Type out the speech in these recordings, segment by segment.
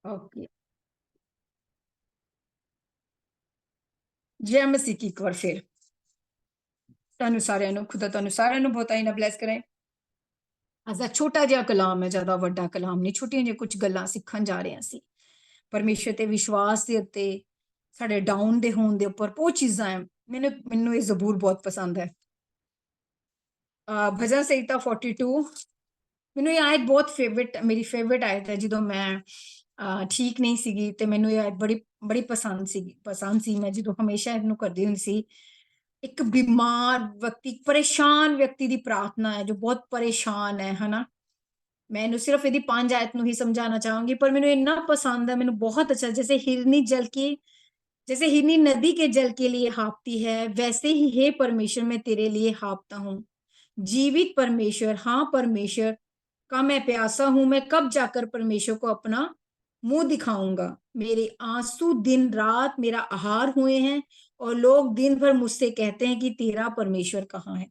Okay. जय मसीह की एक बार फिर ਤੁਹਾਨੂੰ ਸਾਰਿਆਂ ਨੂੰ ਖੁਦਾ ਤੁਹਾਨੂੰ ਸਾਰਿਆਂ ਨੂੰ ਬਹੁਤਾ ਹੀ ਨਾ ਬਲੈਸ ਕਰੇ। ਅੱਜ ਦਾ ਛੋਟਾ ਜਿਹਾ ਕਲਾਮ ਹੈ, ਜ਼ਿਆਦਾ ਵੱਡਾ ਕਲਾਮ ਨਹੀਂ, ਛੋਟੀਆਂ ਜਿਹੀਆਂ ਕੁਝ ਗੱਲਾਂ ਸਿੱਖਣ ਜਾ ਰਹੇ ਹਾਂ ਅਸੀਂ ਪਰਮੇਸ਼ਰ ਤੇ ਵਿਸ਼ਵਾਸ ਦੇ ਉੱਤੇ, ਸਾਡੇ ਡਾਊਨ ਦੇ ਹੋਣ ਦੇ ਉੱਪਰ ਬਹੁਤ ਚੀਜ਼ਾਂ ਹੈ। ਮੈਨੂੰ ਇਹ ਜ਼ਬੂਰ ਬਹੁਤ ਪਸੰਦ ਹੈ। ਭਜਨ ਸੰਹਿਤਾ 42। ਮੈਨੂੰ ਇਹ ਆਇਤ ਬਹੁਤ ਫੇਵਰਿਟ, ਮੇਰੀ ਫੇਵਰਿਟ ਆਇਤ ਹੈ। ਜਦੋਂ ਮੈਂ ਠੀਕ ਨਹੀਂ ਸੀਗੀ ਤੇ ਮੈਨੂੰ ਇਹ ਆਇਤ ਬੜੀ ਬੜੀ ਪਸੰਦ ਸੀ। ਮੈਂ ਜਦੋਂ ਹਮੇਸ਼ਾ ਇਹਨੂੰ ਕਰਦੀ ਹੁੰਦੀ ਸੀ। ਇੱਕ ਬਿਮਾਰ ਵਿਅਕਤੀ, ਪਰੇਸ਼ਾਨ ਵਿਅਕਤੀ ਦੀ ਪ੍ਰਾਰਥਨਾ ਹੈ, ਜੋ ਬਹੁਤ ਪਰੇਸ਼ਾਨ ਹੈ ਹਨਾ। मैं इन्हें सिर्फ यदि 5 आयत ਨੂੰ ਹੀ ਸਮਝਾਉਣਾ ਚਾਹूंगी, पर मैंने इतना पसंद है, मैंने बहुत अच्छा। जैसे हिरनी नदी के जल के लिए हाँफती है, वैसे ही हे परमेश्वर मैं तेरे लिए हाँफता हूँ। जीवित परमेश्वर, हाँ परमेश्वर का मैं प्यासा हूं, मैं कब जाकर परमेश्वर को अपना मुंह दिखाऊंगा। मेरे आंसू दिन रात मेरा आहार हुए हैं, और लोग दिन भर मुझसे कहते हैं कि तेरा परमेश्वर कहाँ है,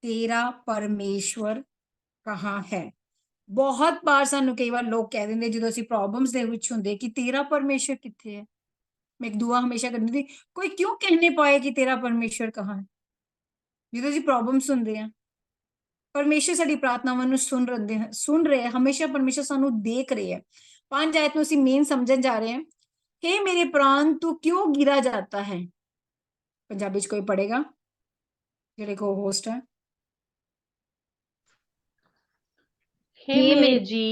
तेरा परमेश्वर कहाँ है। बहुत बार सानू कई बार लोग कह देंगे जो ਅਸੀਂ प्रॉब्लम्स ਦੇ ਵਿੱਚ ਹੁੰਦੇ कि तेरा परमेश्वर किथे है। मैं एक दुआ हमेशा करती थी, कोई क्यों कहने पाए कि तेरा परमेश्वर कहाँ है। ਜਦੋਂ ਅਸੀਂ प्रॉब्लम्स ਹੁੰਦੇ ਆ, ਪਰਮੇਸ਼ਰ ਸਾਡੀ ਪ੍ਰਾਰਥਨਾਵਾਂ ਨੂੰ ਸੁਣ ਰਹੇ ਹੈ, ਹਮੇਸ਼ਾ ਪਰਮੇਸ਼ਰ ਸਾਨੂੰ ਦੇਖ ਰਹੇ ਹੈ। 5 ਆਇਤ ਨੂੰ ਅਸੀਂ ਮੇਨ ਸਮਝਣ ਜਾ ਰਹੇ ਹਾਂ। हे मेरे प्राण तू क्यों गिरा जाता है। पंजाबी च कोई पढ़ेगा जेडे को होस्ट है। हे मेरे जी,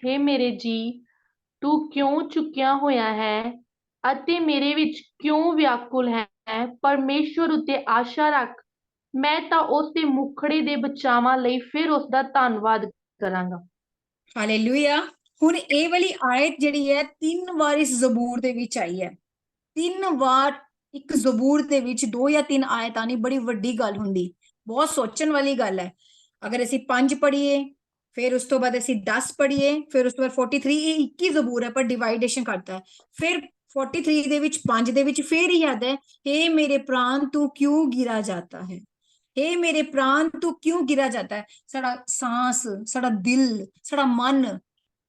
हे मेरे जी, तू क्यों चुकिया होया है ਅਤੇ ਮੇਰੇ ਵਿੱਚ ਕਿਉਂ ਵਿਆਕੁਲ ਹੈ। ਪਰਮੇਸ਼ਵਰ ਉਤੇ ਆਸ਼ਾ ਰੱਖ, ਮੈਂ ਤਾਂ ਉਸ ਦੇ ਮੁਖੜੇ ਦੇ ਬਚਾਵਾਂ ਲਈ ਫਿਰ ਉਸ ਦਾ ਧੰਨਵਾਦ ਕਰਾਂਗਾ। ਹਾਲੇਲੂਇਆ। ਹੁਣ ਇਹ ਵਾਲੀ ਆਇਤ ਜਿਹੜੀ ਹੈ 3 ਵਾਰ ਇਸ ਜ਼ਬੂਰ ਦੇ ਵਿੱਚ ਆਈ ਹੈ। 3 ਵਾਰ ਇੱਕ ਜ਼ਬੂਰ ਦੇ ਵਿੱਚ 2 ਜਾਂ 3 ਆਇਤ ਆਣੀ ਬੜੀ ਵੱਡੀ ਗੱਲ ਹੁੰਦੀ, ਬਹੁਤ ਸੋਚਣ ਵਾਲੀ ਗੱਲ ਹੈ। ਅਗਰ ਅਸੀਂ 5 ਪੜ੍ਹੀਏ, ਫਿਰ ਉਸ ਤੋਂ ਬਾਅਦ ਅਸੀਂ 10 ਪੜ੍ਹੀਏ, ਫਿਰ ਉਸ ਤੋਂ ਬਾਅਦ 43, ਇਹ 21 ਜ਼ਬੂਰ ਹੈ ਪਰ ਡਿਵਾਈਡੇਸ਼ਨ ਕਰਤਾ ਹੈ। ਫਿਰ 43 ਦੇ ਵਿੱਚ 5 ਦੇ ਵਿੱਚ ਫਿਰ ਹੀ ਯਾਦ ਹੈ, हे मेरे प्राण तू क्यों गिरा जाता है, हे मेरे प्राण तू क्यों गिरा जाता है। ਸਾਡਾ ਸਾਂਸ, ਸਾਡਾ ਦਿਲ, ਸਾਡਾ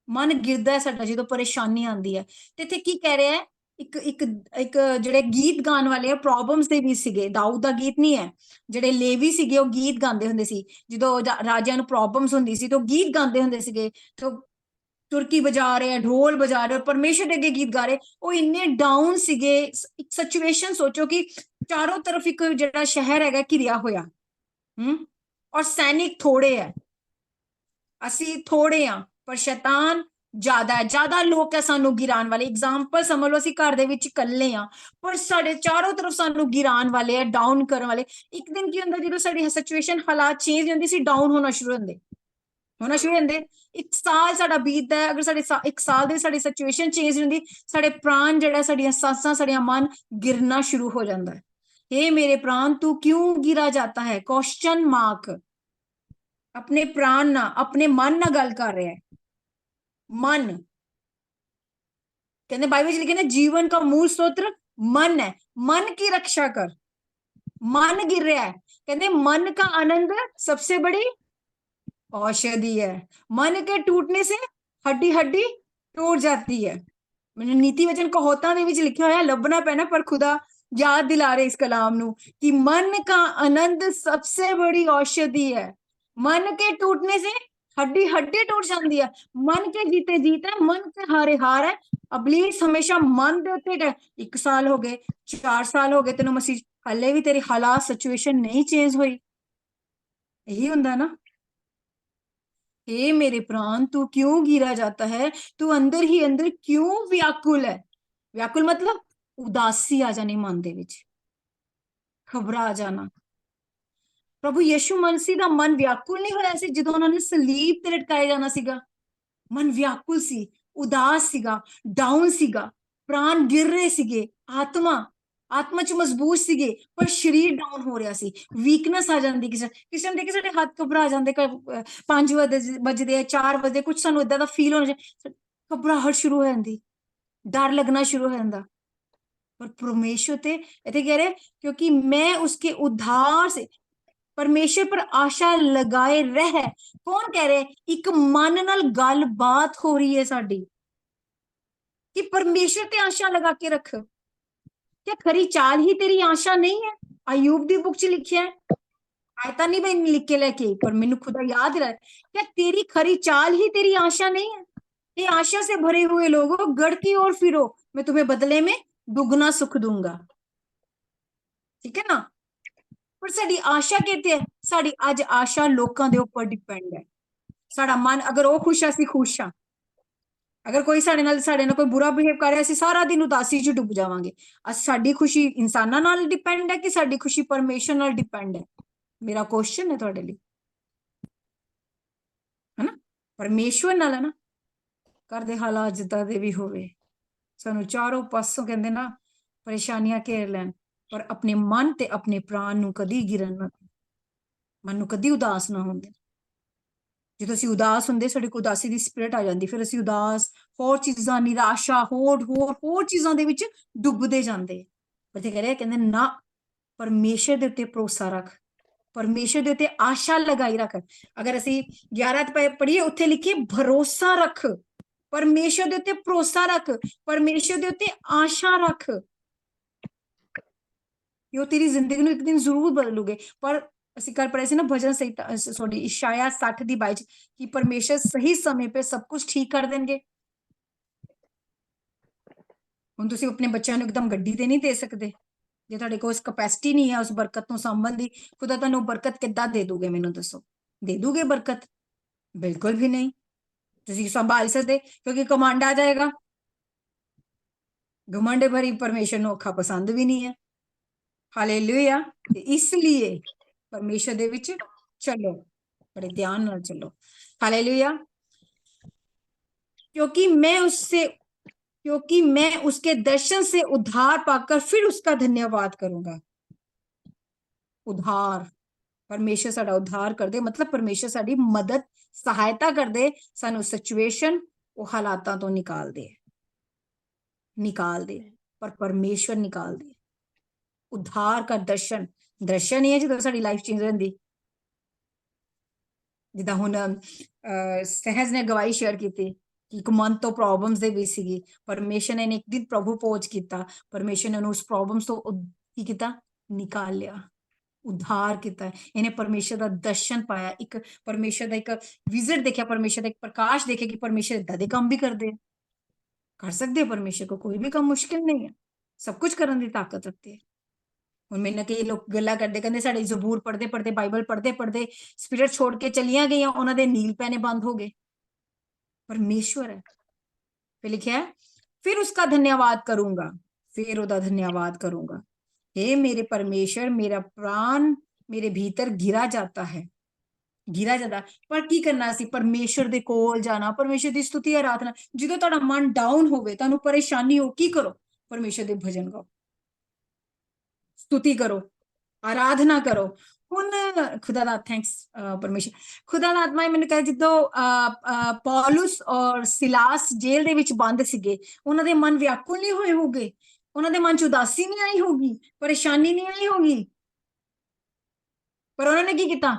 ਮਨ ਗਿਰਦਾ ਹੈ ਸਾਡਾ ਜਦੋਂ ਪਰੇਸ਼ਾਨੀ ਆਉਂਦੀ ਹੈ। ਤੇ ਇੱਥੇ ਕੀ ਕਹਿ ਰਿਹਾ ਹੈ, ਇੱਕ ਇੱਕ ਇੱਕ ਜਿਹੜੇ ਗੀਤ ਗਾਣ ਵਾਲੇ ਆ ਪ੍ਰੋਬਲਮਸ ਦੇ ਵੀ ਸੀਗੇ। ਦਾਊਦ ਦਾ ਗੀਤ ਨਹੀਂ ਹੈ, ਜਿਹੜੇ ਲੇਵੀ ਸੀਗੇ ਉਹ ਗੀਤ ਗਾਉਂਦੇ ਹੁੰਦੇ ਸੀ। ਜਦੋਂ ਰਾਜਿਆਂ ਨੂੰ ਪ੍ਰੋਬਲਮਸ ਹੁੰਦੀ ਸੀ ਤਾਂ ਉਹ ਗੀਤ ਗਾਉਂਦੇ ਹੁੰਦੇ ਸੀਗੇ। ਤੇ ਤੁਰਕੀ ਵਜਾ ਰਹੇ, ਢੋਲ ਵਜਾ ਰਹੇ, ਪਰਮੇਸ਼ਰ ਦੇ ਅੱਗੇ ਗੀਤ ਗਾ ਰਹੇ। ਉਹ ਇੰਨੇ ਡਾਊਨ ਸੀਗੇ। ਇੱਕ ਸਿਚੁਏਸ਼ਨ ਸੋਚੋ ਕਿ ਚਾਰੋਂ ਤਰਫ ਇੱਕ ਜਿਹੜਾ ਸ਼ਹਿਰ ਹੈਗਾ ਘਿਰਿਆ ਹੋਇਆ, ਔਰ ਸੈਨਿਕ ਥੋੜੇ ਹੈ, ਅਸੀਂ ਥੋੜੇ ਆ ਪਰ ਸ਼ੈਤਾਨ ਜ਼ਿਆਦਾ ਹੈ। ਜ਼ਿਆਦਾ ਲੋਕ ਹੈ ਸਾਨੂੰ ਗਿਰਾਉਣ ਵਾਲੇ। ਐਗਜ਼ਾਮਪਲ ਸਮਝ ਲਓ, ਅਸੀਂ ਘਰ ਦੇ ਵਿੱਚ ਇਕੱਲੇ ਆ ਪਰ ਸਾਡੇ ਚਾਰੋਂ ਤਰਫ ਸਾਨੂੰ ਗਿਰਾਉਣ ਵਾਲੇ ਆ, ਡਾਊਨ ਕਰਨ ਵਾਲੇ। ਇੱਕ ਦਿਨ ਕੀ ਹੁੰਦਾ, ਜਦੋਂ ਸਾਡੀ ਸਿਚੁਏਸ਼ਨ ਹਾਲਾਤ ਚੇਂਜ ਹੁੰਦੀ ਸੀ, ਡਾਊਨ ਹੋਣਾ ਸ਼ੁਰੂ ਹੁੰਦੇ। 1 ਸਾਲ ਸਾਡਾ ਬੀਤਦਾ ਹੈ, ਅਗਰ ਸਾਡੇ 1 ਸਾਲ ਦੇ ਸਾਡੀ ਸਿਚੁਏਸ਼ਨ ਚੇਂਜ ਹੁੰਦੀ, ਸਾਡੇ ਪ੍ਰਾਣ ਜਿਹੜਾ, ਸਾਡੀਆਂ ਸਾਸਾਂ, ਸਾਡੀਆਂ ਮਨ ਗਿਰਨਾ ਸ਼ੁਰੂ ਹੋ ਜਾਂਦਾ ਹੈ। हे मेरे प्राण तू क्यों गिरा जाता है, क्वेश्चन मार्क। अपने प्राण ना, अपने मन ना गल कर रहा है। मन कहते बाइबल में लिखे ना, जीवन का मूल स्रोत मन है, मन की रक्षा कर। मन गिर रहा है, कहते मन का आनंद सबसे बड़ी औषधि है। मन के टूटने से हड्डी हड्डी टूट जाती है। मैंने नीति वचन कहोता ਦੇ ਵਿੱਚ ਲਿਖਿਆ ਹੋਇਆ, ਲੱਭਣਾ ਪੈਣਾ, पर खुदा याद दिला रहे इस कलाम नु कि मन का आनंद सबसे बड़ी औषधि है। मन के टूटने से हड्डी हड्डी टूट जाती है। मन के जीते जीत है, मन के हारे हार है। अबलीस हमेशा मन देते गए। 1 साल हो गए, 4 साल हो गए तेन मसीह, हले भी तेरी हालात सिचुएशन नहीं चेंज हुई। यही होंगे ना। हे मेरे प्राण तू क्यों गिरा जाता है, तू अंदर ही अंदर क्यों व्याकुल है। व्याकुल मतलब उदासी आ जानी मन दे विच, घबरा जाना। प्रभु यीशु मसीह दा मन व्याकुल नहीं होया सी जदों उन्होंने सलीब ते लटकाया जाना सीगा। मन व्याकुल सी, उदास सीगा, डाउन सीगा, प्राण गिर रहे सीगे। आत्मा च मजबूत सीगे पर शरीर डाउन हो रहा सी। वीकनेस आ जाती, किस टाइम देखिए साडे हाथ घबरा जाते, 5 बजदे 4 बजदे, कुछ सानू इदां दा फील होना, घबराहट शुरू हो जाती, डर लगना शुरू हो जाता। पर परमेश्वर ते इत्थे कह रहे, क्योंकि मैं उसके उद्धार से, परमेश्वर पर आशा लगाए रह। कौन कह रहे? एक मन नाल गल बात हो रही है साडी कि परमेश्वर ते आशा लगा के रख। क्या खरी चाल ही तेरी आशा नहीं है? अयूब दी बुक च लिखिया है, आयता नहीं मैं लिख के लेके आई, पर मैनू खुदा याद रहा। क्या तेरी खरी चाल ही तेरी आशा नहीं है? ये आशा से भरे हुए लोगों, गढ़ की ओर फिरो, मैं तुम्हें बदले में दुगना सुख दूंगा। ठीक है ना? पर साडी आशा कहते हैं, साडी अज आशा लोकां दे उपर डिपेंड है। साडा मन अगर वो खुश है, असीं खुश हाँ। अगर कोई साडे नाल कोई बुरा बिहेव कर रहा, असीं सारा दिन उदासी च डुब जावांगे। साडी खुशी इंसानां नाल डिपेंड है कि साडी खुशी परमेश्वर नाल डिपेंड है? मेरा क्वेश्चन है तुहाडे लई, है ना? परमेश्वर नाल है ना। घर दे हालात जिद्दां दे भी होवे, सानू चारों पासों कहंदे ना परेशानियां घेर लैन, पर अपने मन ते अपने प्राण नू कदी गिरन ना, मन नू कदी उदास ना होंदे। ਜਦੋਂ ਅਸੀਂ ਉਦਾਸ ਹੁੰਦੇ, ਸਾਡੇ ਕੋਲ ਉਦਾਸੀ ਦੀ ਸਪਿਰਿਟ ਆ ਜਾਂਦੀ, ਫਿਰ ਅਸੀਂ ਉਦਾਸ, ਹੋਰ ਚੀਜ਼ਾਂ, ਨਿਰਾਸ਼ਾ, ਹੋਰ ਚੀਜ਼ਾਂ ਦੇ ਵਿੱਚ ਡੁੱਬਦੇ ਜਾਂਦੇ। ਪਰ ਤੇ ਕਹਿ ਰਿਹਾ, ਕਹਿੰਦੇ ਨਾ, ਪਰਮੇਸ਼ਰ ਦੇ ਉੱਤੇ ਭਰੋਸਾ ਰੱਖ, ਪਰਮੇਸ਼ਰ ਦੇ ਉੱਤੇ ਆਸ਼ਾ ਲਗਾਈ ਰੱਖ। ਅਗਰ ਅਸੀਂ 11 ਪੜ੍ਹੀਏ, ਉੱਥੇ ਲਿਖੇ ਭਰੋਸਾ ਰੱਖ, ਪਰਮੇਸ਼ਰ ਦੇ ਉੱਤੇ ਭਰੋਸਾ ਰੱਖ, ਪਰਮੇਸ਼ਰ ਦੇ ਉੱਤੇ ਆਸ਼ਾ ਰੱਖ ਕਿ ਉਹ ਤੇਰੀ ਜ਼ਿੰਦਗੀ ਨੂੰ ਇੱਕ ਦਿਨ ਜ਼ਰੂਰ ਬਦਲੂਗੇ। ਪਰ ਅਸੀਂ ਕੱਲ ਪੜ੍ਹੇ ਸੀ ਨਾ ਭਜਨ ਸੰਹਿਤਾ, ਸੌਰੀ ਇਸ਼ਾਇਆ 60 ਦੀ 22 ਕਿ ਪਰਮੇਸ਼ਰ ਸਹੀ ਸਮੇਂ पे सब कुछ ठीक कर देंगे। ਹੁਣ ਤੁਸੀਂ ਆਪਣੇ ਬੱਚਿਆਂ ਨੂੰ ਇੱਕਦਮ ਗੱਡੀ ਤੇ ਨਹੀਂ ਦੇ ਸਕਦੇ, ਜੇ ਤੁਹਾਡੇ ਕੋਲ ਉਸ ਕਪੈਸਿਟੀ ਨਹੀਂ ਹੈ ਉਸ ਬਰਕਤ ਨੂੰ ਸੰਭਣ ਦੀ। ਖੁਦਾ ਤੁਹਾਨੂੰ ਬਰਕਤ ਕਿੱਦਾਂ ਦੇ ਦੂਗੇ? ਮੈਨੂੰ ਦੱਸੋ, ਦੇ ਦੂਗੇ ਬਰਕਤ? ਬਿਲਕੁਲ ਵੀ ਨਹੀਂ। ਤੁਸੀਂ ਸੰਭਾਲ ਸਕਦੇ? ਕਿਉਂਕਿ ਕਮਾਂਡ ਆ ਜਾਏਗਾ। घमंड भरी परमेश्वर ਨੂੰ ਅੱਖਾਂ ਪਸੰਦ ਵੀ ਨਹੀਂ ਹੈ। ਹਾਲੇਲੂਇਆ। ਤੇ ਇਸ ਲਈ परमेश्वर दे विच चलो, बड़े ध्यान नाल चलो। हालेलुया। क्योंकि मैं उसके दर्शन से उद्धार पाकर फिर उसका धन्यवाद करूंगा। उद्धार, परमेश्वर साडा उद्धार कर दे, मतलब परमेश्वर साडी मदद सहायता कर दे, सानू सिचुएशन वो हालातां तो निकाल दे, पर परमेश्वर निकाल दे। उद्धार का दर्शन ही है जो साडी लाइफ चेंज होंदी। जिद्दां हुण सहज ने गवाही शेयर की कि एक मन तो प्रॉब्लम्स दे भी सीगी, परमेश्वर ने एक दिन प्रभु पहुंच किया, परमेश्वर ने उस प्रॉब्लम्स तो की किया, निकाल लिया, उद्धार किया। इन्हें परमेश्वर का दर्शन पाया, एक परमेश्वर का एक विजिट देखा, परमेश्वर का एक प्रकाश देखे कि परमेश्वर इदा दे काम भी करते कर सकते हैं। परमेश्वर को कोई भी काम मुश्किल नहीं है, सब कुछ करने की ताकत रखते हैं। ਹੁਣ ਮੈਨੂੰ ਕਈ ਲੋਕ ਗੱਲਾਂ ਕਰਦੇ, ਕਹਿੰਦੇ ਸਾਡੇ ਜ਼ਬੂਰ ਪੜ੍ਹਦੇ ਪੜ੍ਹਦੇ, ਬਾਈਬਲ ਪੜ੍ਹਦੇ ਪੜ੍ਹਦੇ ਸਪਿਰਿਟ ਛੋੜ ਕੇ ਚਲੀਆਂ ਗਈਆਂ, ਉਹਨਾਂ ਦੇ ਨੀਲ ਪੈਣੇ ਬੰਦ ਹੋ ਗਏ। परमेश्वर है, फिर लिखा है फिर उसका धन्यवाद करूंगा, फिर ओदा धन्यवाद करूंगा। हे मेरे परमेश्वर, मेरा प्राण मेरे भीतर घिरा जाता है, घिरा जाता। पर की करना सी? परमेश्वर दे कोल जाना, परमेश्वर दी स्तुति आराधना। ਜਦੋਂ ਤੁਹਾਡਾ ਮਨ ਡਾਊਨ ਹੋਵੇ, ਤੁਹਾਨੂੰ ਪਰੇਸ਼ਾਨੀ ਹੋ, ਕੀ ਕਰੋ? परमेश्वर ਦੇ ਭਜਨ गाओ, स्तुति करो, आराधना करो। ਹੁਣ खुदा ਦਾ थैंक्स परमेश्वर, खुदा ਦਾ ਆਤਮਾ ਮੈਨੂੰ ਕਹੇ, ਜਦੋਂ ਪੌਲੁਸ ਔਰ ਸਿਲਾਸ ਜੇਲ੍ਹ ਦੇ ਵਿੱਚ ਬੰਦ ਸੀਗੇ, ਉਹਨਾਂ ਦੇ ਮਨ ਵਿਆਕੁਲ ਨਹੀਂ ਹੋਏ ਹੋਗੇ, ਉਹਨਾਂ ਦੇ ਮਨ ਚ ਉਦਾਸੀ ਨਹੀਂ ਆਈ ਹੋਗੀ, ਪਰੇਸ਼ਾਨੀ ਨਹੀਂ ਆਈ ਹੋਗੀ, ਪਰ ਉਹਨਾਂ ਨੇ ਕੀ ਕੀਤਾ?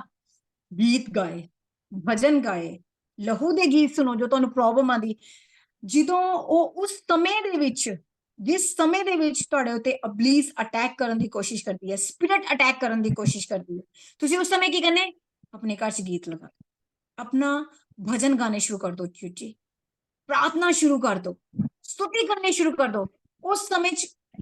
ਗੀਤ ਗਾਏ, ਭਜਨ ਗਾਏ, ਲਹੂ ਦੇ ਗੀਤ ਸੁਣੋ। ਜੋ ਤੁਹਾਨੂੰ ਪ੍ਰੋਬਲਮ ਆਂਦੀ, ਜਦੋਂ ਉਹ ਉਸ ਸਮੇਂ ਦੇ ਵਿੱਚ, जिस समय ਦੇ ਵਿੱਚ ਤੁਹਾਡੇ ਉੱਤੇ ਅਬਲੀਸ ਅਟੈਕ ਕਰਨ ਦੀ ਕੋਸ਼ਿਸ਼ ਕਰਦੀ ਹੈ, ਸਪਿਰਿਟ ਅਟੈਕ ਕਰਨ ਦੀ ਕੋਸ਼ਿਸ਼ ਕਰਦੀ ਹੈ, ਤੁਸੀਂ ਉਸ ਸਮੇਂ ਕੀ ਕਰਨੇ? ਆਪਣੇ ਘਰ 'ਚ ਗੀਤ ਲਗਾ, अपना भजन गाने शुरू कर दो, ਉੱਚੀ प्रार्थना शुरू कर दो, स्तुति करनी शुरू कर दो। उस समय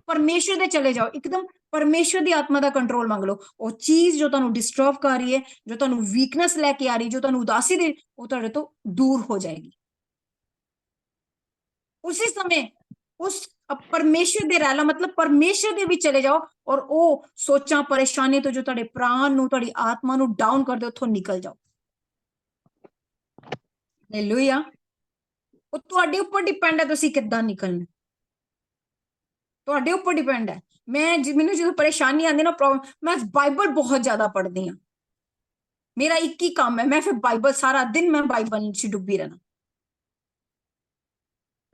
परमेश्वर दे चले जाओ, एकदम परमेश्वर दी आत्मा दा कंट्रोल मांग लो। वो चीज जो तुहानू डिस्टर्ब कर रही है, जो तुहानू वीकनेस लेके आ रही, जो तुहानू उदासी दे, वो तुहाडे तो दूर हो जाएगी। उसी समय उस परमेश्वर दे रहला, मतलब परमेश्वर दे भी चले जाओ, और वो सोचा परेशानी तो जो तुहाडे प्राण नू, तुहाडी आत्मा नू डाउन कर दे, उथों निकल जाओ। हालेलुया। वो तुहाडे उपर डिपेंड है, तुसीं किद्दां निकलना, तुहाडे उपर डिपेंड है। मैनूं जो परेशानी आती ना, प्रॉब्लम, मैं बाइबल बहुत ज्यादा पढ़दी हाँ, मेरा एक ही काम है, मैं फिर बाइबल सारा दिन मैं बाइबल च डुब्बी रहना,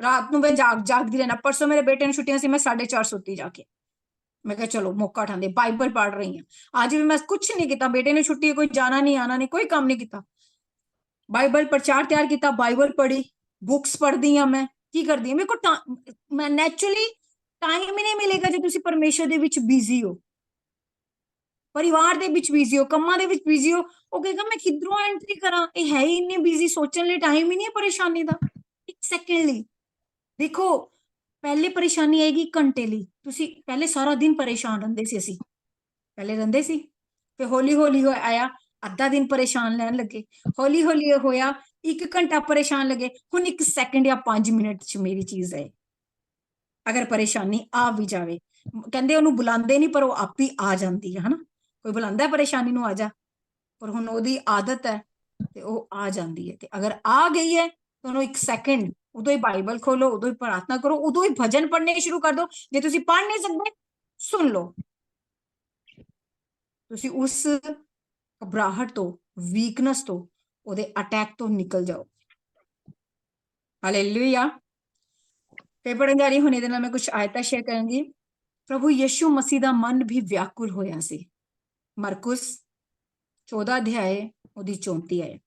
रात ਨੂੰ मैं जागदी रहना। परसों मेरे बेटे ने छुट्टियां सी, मैं 4:30 सुती जाके, मैं कहा चलो मौका उठांदे, बाइबल पढ़ रही हूँ। आज भी मैं कुछ नहीं किया, बेटे ने छुट्टी है, कोई जाना नहीं आना नहीं, कोई काम नहीं किया, बाइबल प्रचार तैयार किया, बाइबल पढ़ी, बुक्स पढ़ दी मैं, की कर दी। मेरे को मैं नेचुरली टाइम ही नहीं मिलेगा ਜੇ ਤੁਸੀਂ ਪਰਮੇਸ਼ਰ ਦੇ ਵਿੱਚ ਬਿਜ਼ੀ ਹੋ, ਪਰਿਵਾਰ ਦੇ ਵਿੱਚ ਬਿਜ਼ੀ ਹੋ, ਕੰਮਾਂ ਦੇ ਵਿੱਚ ਬਿਜ਼ੀ ਹੋ। ਉਹ ਕਹੇਗਾ ਮੈਂ ਕਿੱਧਰੋਂ ਐਂਟਰੀ ਕਰਾਂ, ਇਹ ਹੈ ਹੀ ਇੰਨੇ ਬਿਜ਼ੀ, ਸੋਚਣ ਲਈ ਟਾਈਮ ਹੀ ਨਹੀਂ ਹੈ ਪਰੇਸ਼ਾਨੀ ਦਾ, ਇੱਕ ਸੈਕਿੰਡ ਲਈ। ਦੇਖੋ ਪਹਿਲੇ ਪਰੇਸ਼ਾਨੀ ਆਏਗੀ ਘੰਟੇ ਲਈ, ਤੁਸੀਂ ਪਹਿਲੇ ਸਾਰਾ ਦਿਨ ਪਰੇਸ਼ਾਨ ਰਹਿੰਦੇ ਸੀ, ਅਸੀਂ ਪਹਿਲੇ ਰਹਿੰਦੇ ਸੀ, ਫਿਰ ਹੌਲੀ ਹੌਲੀ ਆਇਆ ਅੱਧਾ ਦਿਨ ਪਰੇਸ਼ਾਨ ਰਹਿਣ ਲੱਗੇ, ਹੌਲੀ ਹੌਲੀ ਹੋਇਆ 1 ਘੰਟਾ ਪਰੇਸ਼ਾਨ ਲੱਗੇ, ਹੁਣ 1 ਸੈਕਿੰਡ ਜਾਂ 5 ਮਿੰਟ ਚ ਮੇਰੀ ਚੀਜ਼ ਹੈ। ਅਗਰ ਪਰੇਸ਼ਾਨੀ ਆ ਵੀ ਜਾਵੇ, ਕਹਿੰਦੇ ਉਹਨੂੰ ਬੁਲਾਉਂਦੇ ਨਹੀਂ ਪਰ ਉਹ ਆਪ ਹੀ ਆ ਜਾਂਦੀ ਹੈ, ਹਨਾ। ਕੋਈ ਬੁਲਾਉਂਦਾ ਪਰੇਸ਼ਾਨੀ ਨੂੰ ਆ ਜਾ, ਪਰ ਹੁਣ ਉਹਦੀ ਆਦਤ ਹੈ ਤੇ ਉਹ ਆ ਜਾਂਦੀ ਹੈ। ਤੇ ਅਗਰ ਆ ਗਈ ਹੈ ਤਾਂ ਉਹਨੂੰ 1 ਸੈਕਿੰਡ, ਉਦੋਂ ਹੀ ਬਾਈਬਲ ਖੋਲੋ, ਉਦੋਂ ਹੀ ਪ੍ਰਾਰਥਨਾ ਕਰੋ, ਉਦੋਂ ਹੀ ਭਜਨ ਪੜ੍ਹਨੇ ਸ਼ੁਰੂ ਕਰ ਦਿਓ। ਜੇ ਤੁਸੀਂ ਪੜ੍ਹ ਨਹੀਂ ਸਕਦੇ ਸੁਣ ਲਓ, ਤੁਸੀਂ ਉਸ ਘਬਰਾਹਟ ਤੋਂ, ਵੀਕਨੈਸ ਤੋਂ, ਉਹਦੇ ਅਟੈਕ ਤੋਂ ਨਿਕਲ ਜਾਓ। ਹਾਲੇਲੂਇਆ। ਤੇ ਪੜਨ ਜਾ ਰਹੀ ਹੁਣ ਇਹਦੇ ਨਾਲ ਮੈਂ ਕੁਝ ਆਇਤਾਂ ਸ਼ੇਅਰ ਕਰਾਂਗੀ। ਪ੍ਰਭੂ ਯਿਸੂ ਮਸੀਹ ਦਾ ਮਨ ਵੀ ਵਿਆਕੁਲ ਹੋਇਆ ਸੀ। ਮਰਕੁਸ 14 ਅਧਿਆਏ ਉਹਦੀ 34 ਆਇਤ।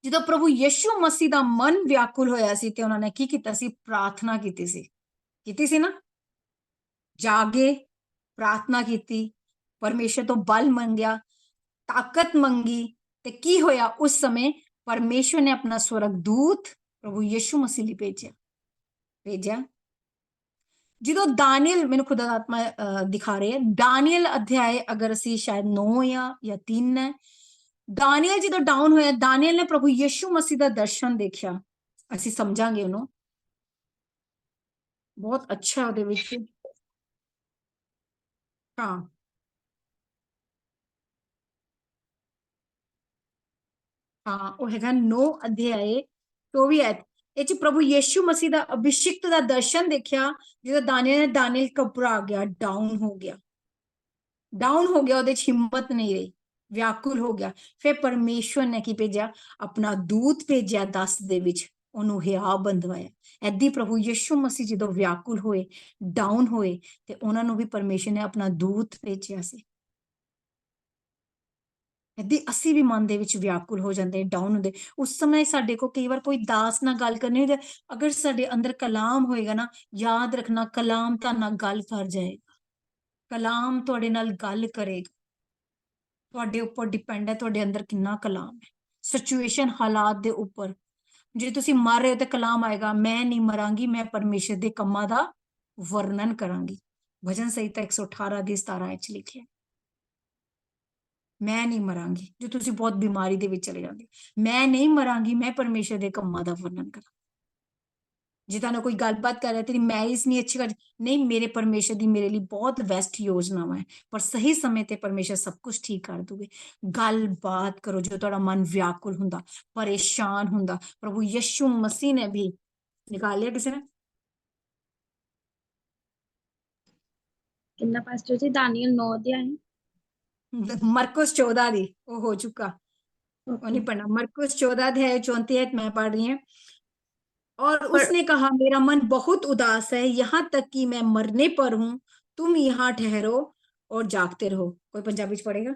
ਜਦੋਂ ਪ੍ਰਭੂ ਯਿਸੂ ਮਸੀਹ ਦਾ ਮਨ ਵਿਆਕੁਲ ਹੋਇਆ ਸੀ ਤੇ ਉਹਨਾਂ ਨੇ ਕੀ ਕੀਤਾ ਸੀ? ਪ੍ਰਾਰਥਨਾ ਕੀਤੀ ਸੀ ਨਾ, ਜਾਗੇ ਪ੍ਰਾਰਥਨਾ ਕੀਤੀ, ਪਰਮੇਸ਼ਰ ਤੋਂ ਬਲ ਮੰਗਿਆ, ਤਾਕਤ ਮੰਗੀ, ਤੇ ਕੀ ਹੋਇਆ? ਉਸ ਸਮੇਂ ਪਰਮੇਸ਼ਰ ਨੇ ਆਪਣਾ ਸਵਰਗਦੂਤ ਪ੍ਰਭੂ ਯਿਸੂ ਮਸੀਹ ਲਈ ਭੇਜਿਆ। ਜਦੋਂ ਦਾਨੀਅਲ, ਮੈਨੂੰ ਖੁਦਾ ਦਾ ਆਤਮਾ ਦਿਖਾ ਰਿਹਾ, ਦਾਨੀਅਲ ਅਧਿਆਏ ਅਗਰ ਅਸੀਂ ਸ਼ਾਇਦ 9 ਜਾਂ 3 ਹੈ, ਦਾਨੀਅਲ ਜਦੋਂ ਡਾਊਨ ਹੋਇਆ, ਦਾਨੀਅਲ ਨੇ ਪ੍ਰਭੂ ਯਿਸੂ ਮਸੀਹ ਦਾ ਦਰਸ਼ਨ ਦੇਖਿਆ। ਅਸੀਂ ਸਮਝਾਂਗੇ ਉਹਨੂੰ, ਬਹੁਤ ਅੱਛਾ ਉਹਦੇ ਵਿੱਚ। ਹਾਂ ਹਾਂ, ਉਹ ਹੈਗਾ 9 ਅਧਿਆਏ 24 ਆਇਤ। ਇਹ ਚ ਪ੍ਰਭੂ ਯਿਸੂ ਮਸੀਹ ਦਾ ਅਭਿਸ਼ਿਕਤ ਦਾ ਦਰਸ਼ਨ ਦੇਖਿਆ। ਜਦੋਂ ਦਾਨੀਅਲ ਘਬਰਾ ਗਿਆ, ਡਾਊਨ ਹੋ ਗਿਆ, ਉਹਦੇ ਚ ਹਿੰਮਤ ਨਹੀਂ ਰਹੀ, ਵਿਆਕੁਲ ਹੋ ਗਿਆ। ਫਿਰ ਪਰਮੇਸ਼ਵਰ ਨੇ ਕੀ ਭੇਜਿਆ? ਆਪਣਾ ਦੂਤ ਭੇਜਿਆ 10 ਦੇ ਵਿੱਚ, ਉਹਨੂੰ ਹਿਆ ਬੰਦਵਾਇਆ। ਏਦੀ ਪ੍ਰਭੂ ਯਿਸੂ ਮਸੀਹ ਜਦੋਂ ਵਿਆਕੁਲ ਹੋਏ, ਡਾਊਨ ਹੋਏ, ਤੇ ਉਹਨਾਂ ਨੂੰ ਵੀ ਪਰਮੇਸ਼ਰ ਨੇ ਆਪਣਾ ਦੂਤ ਭੇਜਿਆ ਸੀ। ਏਦੀ ਅਸੀਂ ਵੀ ਮਨ ਦੇ ਵਿੱਚ ਵਿਆਕੁਲ ਹੋ ਜਾਂਦੇ, ਡਾਊਨ ਹੁੰਦੇ। ਉਸ ਸਮੇਂ ਸਾਡੇ ਕੋਲ ਕਈ ਵਾਰ ਕੋਈ ਦਾਸ ਨਾਲ ਗੱਲ ਕਰਨੀ ਹੁੰਦੀ, ਅਗਰ ਸਾਡੇ ਅੰਦਰ ਕਲਾਮ ਹੋਏਗਾ ਨਾ, ਯਾਦ ਰੱਖਣਾ ਕਲਾਮ ਤਾਂ ਨਾਲ ਗੱਲ ਕਰ ਜਾਏਗਾ, ਕਲਾਮ ਤੁਹਾਡੇ ਨਾਲ ਗੱਲ ਕਰੇਗਾ। ਤੁਹਾਡੇ ਉੱਪਰ ਡਿਪੈਂਡ ਹੈ ਤੁਹਾਡੇ ਅੰਦਰ ਕਿੰਨਾ ਕਲਾਮ ਹੈ, ਸਿਚੁਏਸ਼ਨ, ਹਾਲਾਤ ਦੇ ਉੱਪਰ। ਜੇ ਤੁਸੀਂ ਮਰ ਰਹੇ ਹੋ ਤੇ ਕਲਾਮ ਆਏਗਾ, ਮੈਂ ਨਹੀਂ ਮਰਾਂਗੀ, ਮੈਂ ਪਰਮੇਸ਼ਰ ਦੇ ਕੰਮਾਂ ਦਾ ਵਰਣਨ ਕਰਾਂਗੀ। ਭਜਨ ਸੰਹਿਤਾ 118 ਦੀ 17 ਵਿੱਚ ਲਿਖਿਆ, ਮੈਂ ਨਹੀਂ ਮਰਾਂਗੀ। ਜੋ ਤੁਸੀਂ ਬਹੁਤ ਬਿਮਾਰੀ ਦੇ ਵਿੱਚ ਚਲੇ ਜਾਂਦੇ, ਮੈਂ ਨਹੀਂ ਮਰਾਂਗੀ, ਮੈਂ ਪਰਮੇਸ਼ਰ ਦੇ ਕੰਮਾਂ ਦਾ ਵਰਣਨ ਕਰਾਂ। ਜੇ ਤੁਹਾਨੂੰ ਕੋਈ ਗੱਲਬਾਤ ਕਰ ਰਿਹਾ, ਤੇਰੀ ਮੈਰਿਜ ਨਹੀਂ ਅੱਛੀ ਕਰ, ਨਹੀਂ, ਮੇਰੇ ਪਰਮੇਸ਼ਰ ਦੀ ਮੇਰੇ ਲਈ ਬਹੁਤ ਬੈਸਟ ਯੋਜਨਾਵਾਂ ਹੈ, ਪਰ ਸਹੀ ਸਮੇਂ ਤੇ ਪਰਮੇਸ਼ਰ ਸਭ ਕੁਝ ਠੀਕ ਕਰ ਦੂਗੇ। ਗੱਲਬਾਤ ਕਰੋ। ਜੋ ਤੁਹਾਡਾ ਮਨ ਵਿਆਕੁਲ ਹੁੰਦਾ, ਪਰੇਸ਼ਾਨ ਹੁੰਦਾ, ਪ੍ਰਭੂ ਯਿਸੂ ਮਸੀਹ ਨੇ ਵੀ ਨਿਕਾਲ ਲਿਆ। ਕਿਸੇ ਨੇ ਕਿੰਨਾ ਪਾਸਟਰ ਜੀ? ਦਾਨੀਅਲ 9 ਅਧਿਆਇ, मरकुस 14 दी वो हो चुका, वो ਓਕੇ। नहीं पढ़ना। मरकुस 14 अध्याय 34 मैं पढ़ रही हूँ। और पर उसने कहा, मेरा मन बहुत उदास है, यहाँ तक कि मैं मरने पर हूँ, तुम यहाँ ठहरो और जागते रहो। कोई पंजाबी च पढ़ेगा?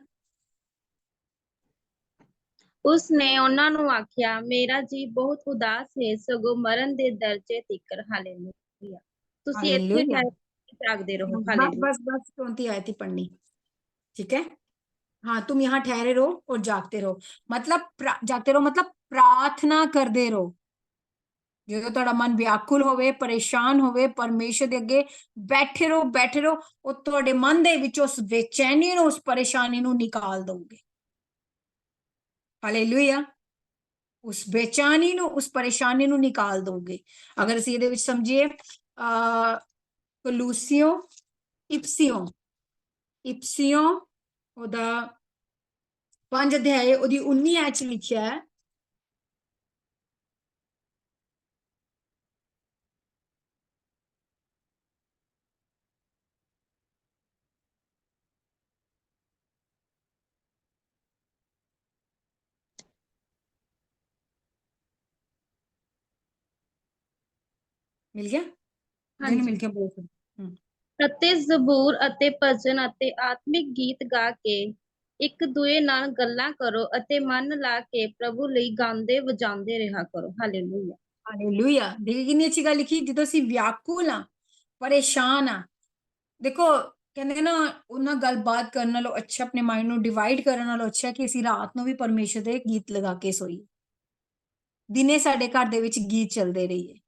ਉਸਨੇ ਉਹਨਾਂ ਨੂੰ ਆਖਿਆ, ਮੇਰਾ ਜੀ ਬਹੁਤ ਉਦਾਸ ਹੈ, ਸਗੋਂ ਮਰਨ ਦੇ ਦਰਜੇ ਤੀਕਰ। ਹਾਲੇਲੂਇਆ। ਤੁਸੀਂ ਇੱਥੇ हालेलुया। ਠਹਿਰ ਕੇ ਜਾਗਦੇ ਰਹੋ। बस ਹਾਲੇਲੂਇਆ। बस बस 34 आयत ही पढ़नी, ठीक है। हाँ, तुम यहाँ ठहरे रहो और जागते रहो, मतलब जागते रहो मतलब प्रार्थना करते रहो। ਜਦੋਂ ਤੁਹਾਡਾ ਮਨ ਵਿਆਕੁਲ ਹੋਵੇ, ਪਰੇਸ਼ਾਨ ਹੋਵੇ, ਪਰਮੇਸ਼ਰ ਦੇ ਅੱਗੇ ਬੈਠੇ ਰਹੋ। ਉਹ ਤੁਹਾਡੇ ਮਨ ਦੇ ਵਿੱਚ ਉਸ ਬੇਚੈਨੀ ਨੂੰ, ਉਸ ਪਰੇਸ਼ਾਨੀ ਨੂੰ ਨਿਕਾਲ ਦਊਗੇ। ਹਾਲੇਲੂਇਆ। ਉਸ ਬੇਚੈਨੀ ਨੂੰ, ਉਸ ਪਰੇਸ਼ਾਨੀ ਨੂੰ ਨਿਕਾਲ ਦਊਗੇ। ਅਗਰ ਅਸੀਂ ਇਹਦੇ ਵਿੱਚ ਸਮਝੀਏ, ਕਲੂਸੀਓ ਇਪਸੀਓ ਉਹਦਾ 5 ਅਧਿਆਏ ਉਹਦੀ 19 ਐਚ ਲਿਖਿਆ ਹੈ, ਮਿਲ ਗਿਆ ਜਿਹਨੂੰ ਹਾਂਜੀ। ਮਿਲ ਗਿਆ ਬੋਲ। ਅਤੇ ਜ਼ਬੂਰ ਅਤੇ ਭਜਨ ਅਤੇ ਆਤਮਿਕ ਗੀਤ ਗਾ ਕੇ ਇੱਕ ਦੂਏ ਨਾਲ ਗੱਲਾਂ ਕਰੋ ਅਤੇ ਮਨ ਲਾ ਕੇ ਪ੍ਰਭੂ ਲਈ ਗਾਉਂਦੇ ਵਜਾਉਂਦੇ ਰਿਹਾ ਕਰੋ। ਹਾਲੇਲੂਇਆ। ਹਾਲੇਲੂਇਆ। ਦੇਖੀ ਕਿੰਨੀ ਅੱਛੀ ਗੱਲ ਲਿਖੀ, ਜਦੋਂ ਅਸੀਂ ਵਿਆਕੁਲ ਆ, ਪਰੇਸ਼ਾਨ ਆ। ਦੇਖੋ ਕਹਿੰਦੇ ਨਾ, ਉਹਨਾਂ ਗੱਲਬਾਤ ਕਰਨ ਨਾਲੋਂ ਅੱਛਾ, ਆਪਣੇ ਮਾਈਂਡ ਨੂੰ ਡਿਵਾਈਡ ਕਰਨ ਨਾਲੋਂ ਅੱਛਾ ਕਿ ਅਸੀਂ ਰਾਤ ਨੂੰ ਵੀ ਪਰਮੇਸ਼ਰ ਦੇ ਗੀਤ ਲਗਾ ਕੇ ਸੋਈਏ, ਦਿਨੇ ਸਾਡੇ ਘਰ ਦੇ ਵਿੱਚ ਗੀਤ ਚੱਲਦੇ ਰਹੀਏ।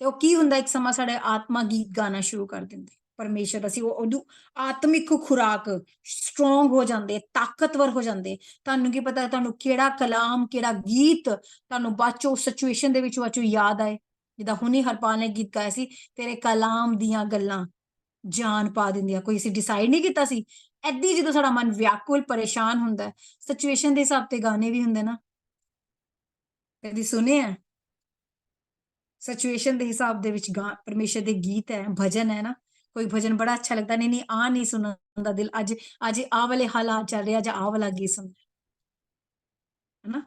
ਤੇ ਉਹ ਕੀ ਹੁੰਦਾ, ਇੱਕ ਸਮਾਂ ਸਾਡੇ ਆਤਮਾ ਗੀਤ ਗਾਣਾ ਸ਼ੁਰੂ ਕਰ ਦਿੰਦੇ ਪਰਮੇਸ਼ਰ, ਅਸੀਂ ਉਹਨੂੰ ਆਤਮਿਕ ਖੁਰਾਕ ਸਟਰੋਂਗ ਹੋ ਜਾਂਦੇ, ਤਾਕਤਵਰ ਹੋ ਜਾਂਦੇ। ਤੁਹਾਨੂੰ ਕੀ ਪਤਾ ਤੁਹਾਨੂੰ ਕਿਹੜਾ ਕਲਾਮ, ਕਿਹੜਾ ਗੀਤ ਤੁਹਾਨੂੰ ਬਾਚੋ ਸਿਚੁਏਸ਼ਨ ਦੇ ਵਿੱਚ ਬਾਚੋ ਯਾਦ ਆਏ। ਜਿੱਦਾਂ ਹੁਣੀ ਹਰਪਾਲ ਨੇ ਗੀਤ ਗਾਇਆ ਸੀ, ਤੇਰੇ ਕਲਾਮ ਦੀਆਂ ਗੱਲਾਂ ਜਾਨ ਪਾ ਦਿੰਦੀਆਂ। ਕੋਈ ਅਸੀਂ ਡਿਸਾਈਡ ਨਹੀਂ ਕੀਤਾ ਸੀ। ਏਦਾਂ ਜਦੋਂ ਸਾਡਾ ਮਨ ਵਿਆਕੁਲ ਪਰੇਸ਼ਾਨ ਹੁੰਦਾ, ਸਿਚੁਏਸ਼ਨ ਦੇ ਹਿਸਾਬ ਤੇ ਗਾਣੇ ਵੀ ਹੁੰਦੇ ਨਾ, ਕਦੀ ਸੁਣੇ ਆ? ਸਿਚੁਏਸ਼ਨ ਦੇ ਹਿਸਾਬ ਦੇ ਵਿੱਚ ਪਰਮੇਸ਼ਰ ਦੇ ਗੀਤ ਹੈ, ਭਜਨ ਹੈ ਨਾ। ਕੋਈ ਭਜਨ ਬੜਾ ਅੱਛਾ ਲੱਗਦਾ, ਨਹੀਂ ਨਹੀਂ ਆ ਨਹੀਂ ਸੁਣਨ ਦਾ ਦਿਲ, ਅੱਜ ਅੱਜ ਆਹ ਵਾਲੇ ਹਾਲਾਤ ਚੱਲ ਰਿਹਾ, ਜਾਂ ਆਹ ਵਾਲਾ ਗੀਤ ਸੁਣ, ਹਨਾ।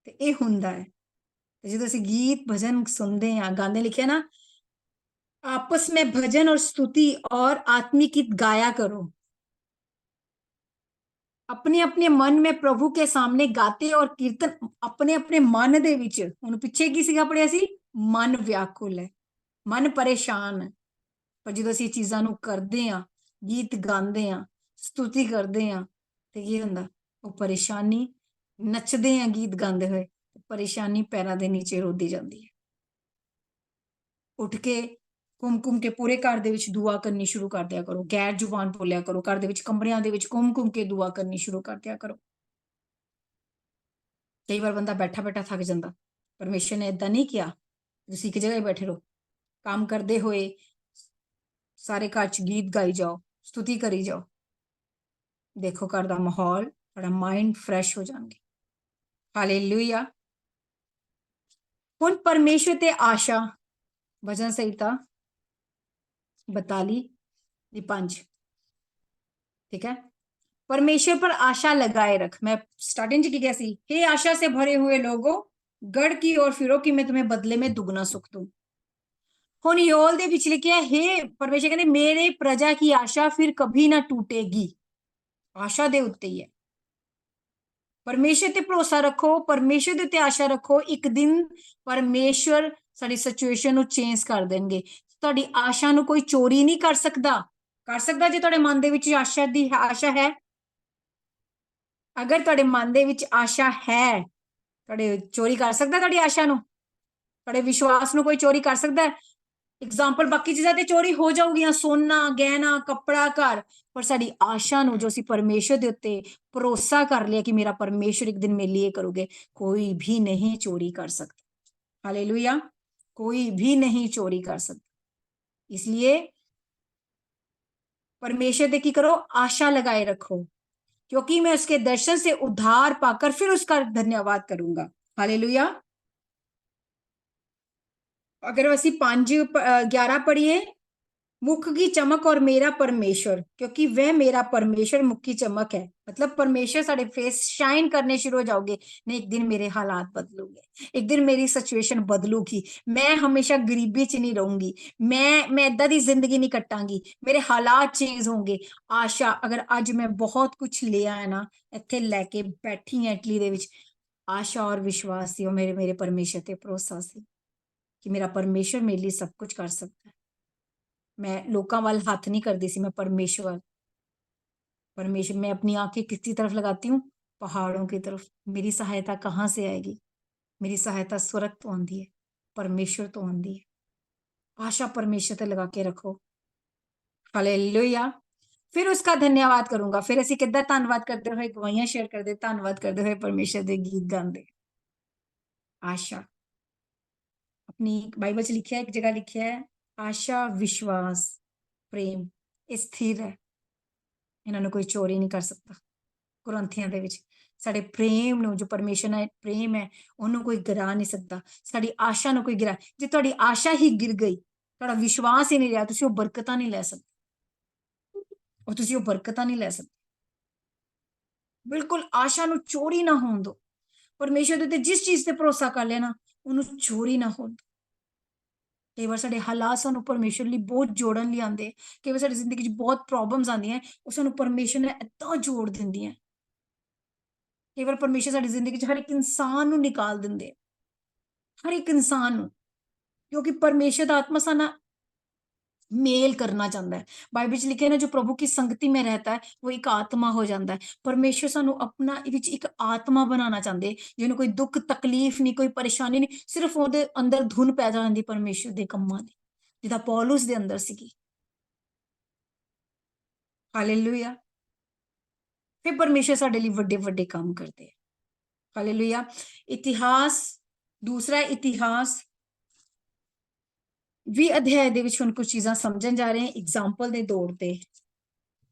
ਤੇ ਇਹ ਹੁੰਦਾ ਹੈ। ਤੇ ਜਦੋਂ ਅਸੀਂ ਗੀਤ ਭਜਨ ਸੁਣਦੇ ਆ, ਗਾਣੇ, ਲਿਖਿਆ ਨਾ, आपस में भजन और स्तुति और आत्मिक गीत गाया करो, अपने अपने मन में प्रभु के सामने गाते और कीर्तन अपने अपने मन दे विच। हुण पिछे की सीगा पढ़िया सी, मन व्याकुल है, मन परेशान है, पर जो असीं चीज़ां नूं करदे आ, गीत गांदे आ, स्तुति करदे आ, ते की हुंदा, वो परेशानी, नचदे आ गीत गांदे होए, परेशानी पैरां दे नीचे रोदी जांदी है। उठ के घुम के पूरे घर दे विच दुआ करनी शुरू कर दिया करो, गैर जुबान बोलिया करो, घर दे विच कमरियां दे विच घुम के दुआ करनी शुरू कर दिया करो। कई बार बंदा बैठा बैठा थक जांदा, परमेश्वर ने इदां नहीं किया तुसीं एक जगह बैठे रहो, काम करदे होए सारे घर च गीत गाई जाओ, स्तुति करी जाओ। देखो घर दा माहौल, थोड़ा माइंड फ्रैश हो जाएंगे। हालेलुया। हुण परमेश्वर ते आशा, भजन संहिता 42:5, ठीक है। परमेश्वर पर आशा लगाए रख। मैं स्टार्टिंग की क्या सी, हे आशा से भरे हुए लोगों, गढ़ की ओर फिरो कि मैं तुम्हें बदले में दुगना सुख दूं। हुण योल दे विच लिखिया, हे परमेश्वर कहते मेरे प्रजा की आशा फिर कभी ना टूटेगी। आशा दे उत्ते ही है। परमेश्वर ते भरोसा रखो, परमेश्वर दे उत्ते आशा रखो, एक दिन परमेश्वर साडी सिचुएशन नूं चेंज कर देणगे। तुहाडी आशा नूं कोई चोरी नहीं कर सकदा। कर सकदा जे तुहाडे मन दे विच आशा है। अगर तुहाडे मन दे विच आशा है, तुहाडे चोरी कर सकदा तुहाडी आशा नूं? तुहाडे विश्वास नूं कोई चोरी कर सकदा है? एग्जाम्पल, बाकी चीज़ां ते चोरी हो जाऊगियां, सोना, गहना, कपड़ा, घर, पर साडी आशा नूं जो असीं परमेश्वर दे उत्ते भरोसा कर लिया कि मेरा परमेश्वर एक दिन मेरे लिए करोगे, कोई भी नहीं चोरी कर सकता। हालेलुया। कोई भी नहीं चोरी कर सकता। इसलिए परमेश्वर दे की करो, आशा लगाए रखो, क्योंकि मैं उसके दर्शन से उद्धार पाकर फिर उसका धन्यवाद करूंगा। हालेलुया। अगर असी 5:11 पढ़िए, मुख की चमक और मेरा परमेश्वर, क्योंकि वह मेरा परमेश्वर मुख की चमक है। मतलब परमेश्वर साडे फेस शाइन करने शुरू हो जाओगे, नहीं एक दिन मेरे हालात बदलूंगे, एक दिन मेरी सिचुएशन बदलूगी, मैं हमेशा गरीबी च नहीं रहूंगी, मैं इदां दी जिंदगी नहीं कटांगी, मेरे हालात चेंज होंगे। आशा, अगर अज मैं बहुत कुछ लिया है ना, इत्थे लैके बैठी है इटली दे विच, आशा और विश्वास सी, और मेरे परमेश्वर ते भरोसा सी कि मेरा परमेश्वर मेरे लिए सब कुछ कर सकता है। मैं लोकां वाल हाथ नहीं करती सी, मैं परमेश्वर मैं अपनी आंखें किसकी तरफ लगाती हूँ? पहाड़ों की तरफ। मेरी सहायता कहाँ से आएगी? मेरी सहायता स्वर्ग तो आंदी है, परमेश्वर तो आंदी है। आशा परमेश्वर ते लगा के रखो। हालेलुया। फिर उसका धन्यवाद करूंगा। फिर असीं किद्दां धन्नवाद करदे होए, गवाहियां शेयर करदे, धन्नवाद करदे होए परमेश्वर दे गीत गांदे। आशा, अपनी बाइबल च लिखिया, एक जगह लिखिया है, आशा, विश्वास, प्रेम ਇਹ ਸਥਿਰ ਹੈ, ਇਹਨਾਂ ਨੂੰ ਕੋਈ ਚੋਰੀ ਨਹੀਂ ਕਰ ਸਕਦਾ। ਕੁਰੰਥੀਆਂ ਦੇ ਵਿੱਚ ਸਾਡੇ ਪ੍ਰੇਮ ਨੂੰ, ਜੋ ਪਰਮੇਸ਼ਰ ਨਾਲ ਪ੍ਰੇਮ ਹੈ, ਉਹਨੂੰ ਕੋਈ ਗਿਰਾ ਨਹੀਂ ਸਕਦਾ। ਸਾਡੀ ਆਸ਼ਾ ਨੂੰ ਕੋਈ ਗਿਰਾ, ਜੇ ਤੁਹਾਡੀ ਆਸ਼ਾ ਹੀ ਗਿਰ ਗਈ, ਤੁਹਾਡਾ ਵਿਸ਼ਵਾਸ ਹੀ ਨਹੀਂ ਰਿਹਾ, ਤੁਸੀਂ ਉਹ ਬਰਕਤਾਂ ਨਹੀਂ ਲੈ ਸਕਦੇ, ਔਰ ਤੁਸੀਂ ਉਹ ਬਰਕਤਾਂ ਨਹੀਂ ਲੈ ਸਕਦੇ। ਬਿਲਕੁਲ ਆਸ਼ਾ ਨੂੰ ਚੋਰੀ ਨਾ ਹੋਣ ਦਿਓ। ਪਰਮੇਸ਼ਰ ਦੇ ਉੱਤੇ ਜਿਸ ਚੀਜ਼ ਤੇ ਭਰੋਸਾ ਕਰ ਲਿਆ ਨਾ, ਉਹਨੂੰ ਚੋਰੀ ਨਾ ਹੋਣ ਦਿਓ। ਕਈ ਵਾਰ ਸਾਡੇ ਹਾਲਾਤ ਸਾਨੂੰ ਪਰਮੇਸ਼ਰ ਲਈ ਬਹੁਤ ਜੋੜਨ ਲਈ ਆਉਂਦੇ, ਕਈ ਵਾਰ ਸਾਡੀ ਜ਼ਿੰਦਗੀ 'ਚ ਬਹੁਤ ਪ੍ਰੋਬਲਮਸ ਆਉਂਦੀਆਂ, ਉਹ ਸਾਨੂੰ ਪਰਮੇਸ਼ਰ ਨਾਲ ਏਦਾਂ ਜੋੜ ਦਿੰਦੀਆਂ। ਕਈ ਵਾਰ ਪਰਮੇਸ਼ਰ ਸਾਡੀ ਜ਼ਿੰਦਗੀ 'ਚ ਹਰ ਇੱਕ ਇਨਸਾਨ ਨੂੰ ਨਿਕਾਲ ਦਿੰਦੇ, ਹਰ ਇੱਕ ਇਨਸਾਨ ਨੂੰ, ਕਿਉਂਕਿ ਪਰਮੇਸ਼ਰ ਦਾ ਆਤਮਾ ਸਾਡੇ ਨਾਲ मेल करना चाहता है। बाइबल च लिखे ना, जो प्रभु की संगति में रहता है वो एक आत्मा हो जाता है। परमेश्वर सानू अपना विच एक आत्मा बनाना चाहते, जिन्होंने कोई दुख तकलीफ नहीं, कोई परेशानी नहीं, सिर्फ ਉਹਦੇ अंदर धुन पैदा होती परमेश्वर ਦੇ ਕੰਮਾਂ ਦੀ, ਜਿੱਦਾਂ ਪੌਲੁਸ ਦੇ ਅੰਦਰ ਸੀਗੀ। ਹਾਲੇਲੂਇਆ। ਫਿਰ ਪਰਮੇਸ਼ਰ ਸਾਡੇ ਲਈ ਵੱਡੇ ਵੱਡੇ ਕੰਮ ਕਰਦੇ ਹੈ। ਹਾਲੇਲੂਇਆ। ਇਤਿਹਾਸ, ਦੂਸਰਾ ਇਤਿਹਾਸ 20 ਅਧਿਆਇ ਦੇ ਵਿੱਚ ਹੁਣ ਕੁਝ ਚੀਜ਼ਾਂ ਸਮਝਣ ਜਾ ਰਹੇ ਹਾਂ। ਐਗਜ਼ਾਮਪਲ ਦੇ ਤੌਰ ਤੇ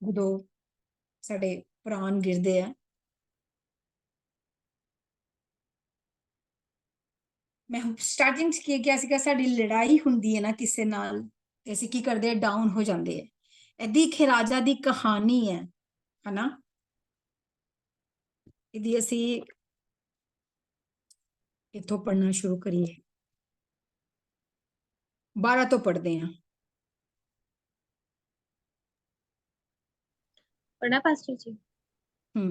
ਜਦੋਂ ਸਾਡੇ ਪ੍ਰਾਣ ਗਿਰਦੇ ਆ, ਮੈਂ ਸਟਾਰਟਿੰਗ ਚ ਕੀ ਕਿਹਾ ਸੀਗਾ, ਸਾਡੀ ਲੜਾਈ ਹੁੰਦੀ ਹੈ ਨਾ ਕਿਸੇ ਨਾਲ ਤੇ ਅਸੀਂ ਕੀ ਕਰਦੇ ਆ, ਡਾਊਨ ਹੋ ਜਾਂਦੇ ਆ। ਇਹਦੀ ਇੱਕ ਰਾਜਾ ਦੀ ਕਹਾਣੀ ਹੈ ਹਨਾ, ਇਹਦੀ ਅਸੀਂ ਇੱਥੋਂ ਪੜ੍ਹਨਾ ਸ਼ੁਰੂ ਕਰੀਏ, 12 ਤੋਂ ਪੜ੍ਹਦੇ ਹਾਂ। ਪੜ੍ਹਨਾ ਪਾਸਟਰ ਜੀ। ਹੂੰ।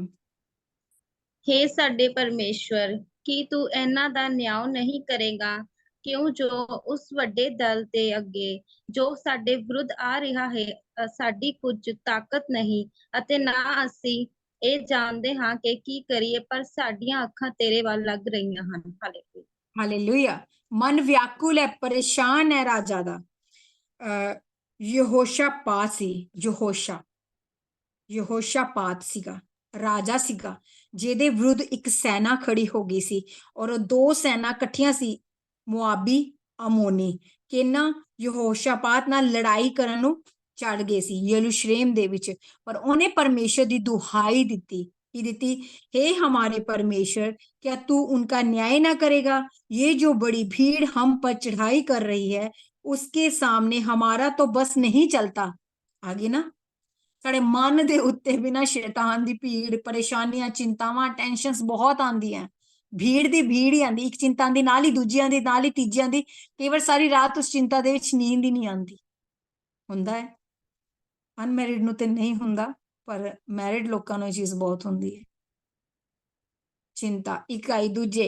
ਹੇ ਸਾਡੇ ਪਰਮੇਸ਼ਵਰ, ਕੀ ਤੂੰ ਇਹਨਾਂ ਦਾ ਨਿਆਂ ਨਹੀਂ ਕਰੇਗਾ? ਕਿਉਂ ਜੋ ਉਸ ਵੱਡੇ ਦਲ ਦੇ ਅੱਗੇ ਜੋ ਸਾਡੇ ਵਿਰੁੱਧ ਆ ਰਿਹਾ ਹੈ, ਸਾਡੀ ਕੁਝ ਤਾਕਤ ਨਹੀਂ ਅਤੇ ਨਾ ਅਸੀਂ ਇਹ ਜਾਣਦੇ ਹਾਂ ਕਿ ਕੀ ਕਰੀਏ, ਪਰ ਸਾਡੀਆਂ ਅੱਖਾਂ ਤੇਰੇ ਵੱਲ ਲੱਗ ਰਹੀਆਂ ਹਨ। ਹਾਲੇਲੂਇਆ। ਹਾਲੇਲੂਇਆ। ਮਨ ਵਿਆਕੁਲ ਹੈ, ਪਰੇਸ਼ਾਨ ਹੈ ਰਾਜਾ ਦਾ। ਯਹੋਸ਼ਾਪਾਤ ਸੀ, ਯਹੋਸ਼ਾਪਾਤ ਸੀਗਾ, ਰਾਜਾ ਸੀਗਾ, ਜਿਹਦੇ ਵਿਰੁੱਧ ਇੱਕ ਸੈਨਾ ਖੜੀ ਹੋ ਗਈ ਸੀ, ਔਰ ਉਹ ਦੋ ਸੈਨਾ ਇਕੱਠੀਆਂ ਸੀ, ਮੁਆਬੀ ਅਮੋਨੀ, ਕਿ ਨਾ ਯਹੋਸ਼ਾਪਾਤ ਨਾਲ ਲੜਾਈ ਕਰਨ ਨੂੰ ਚੜ ਗਏ ਸੀ ਯਰੂਸ਼ਲਮ ਦੇ ਵਿੱਚ। ਪਰ ਉਹਨੇ ਪਰਮੇਸ਼ਰ ਦੀ ਦੁਹਾਈ ਦਿੱਤੀ, ਕੀ ਦਿੱਤੀ? हे हमारे परमेश्वर, क्या तू उनका न्याय ना करेगा? ये जो बड़ी भीड़ हम पर चढ़ाई कर रही है, उसके सामने हमारा तो बस नहीं चलता। आगे ना, ਸਾਡੇ ਮਨ ਦੇ ਉੱਤੇ ਬਿਨਾਂ ਸ਼ੈਤਾਨ ਦੀ ਭੀੜ, ਪਰੇਸ਼ਾਨੀਆਂ, ਚਿੰਤਾਵਾਂ, ਟੈਨਸ਼ਨਸ ਬਹੁਤ ਆਉਂਦੀਆਂ। ਭੀੜ ਦੀ ਭੀੜ ਹੀ ਆਉਂਦੀ, ਇੱਕ ਚਿੰਤਾ ਦੀ ਨਾਲ ਹੀ ਦੂਜਿਆਂ ਦੀ, ਨਾਲ ਹੀ ਤੀਜਿਆਂ ਦੀ। ਕਈ ਵਾਰ ਸਾਰੀ ਰਾਤ ਉਸ ਚਿੰਤਾ ਦੇ ਵਿੱਚ ਨੀਂਦ ਹੀ ਨਹੀਂ ਆਉਂਦੀ। ਹੁੰਦਾ ਹੈ, ਅਨਮੈਰਿਡ ਨੂੰ ਤੇ ਨਹੀਂ ਹੁੰਦਾ, ਪਰ ਮੈਰਿਡ ਲੋਕਾਂ ਨੂੰ ਇਹ ਚੀਜ਼ ਬਹੁਤ ਹੁੰਦੀ ਹੈ, चिंता, इकाई दूजे।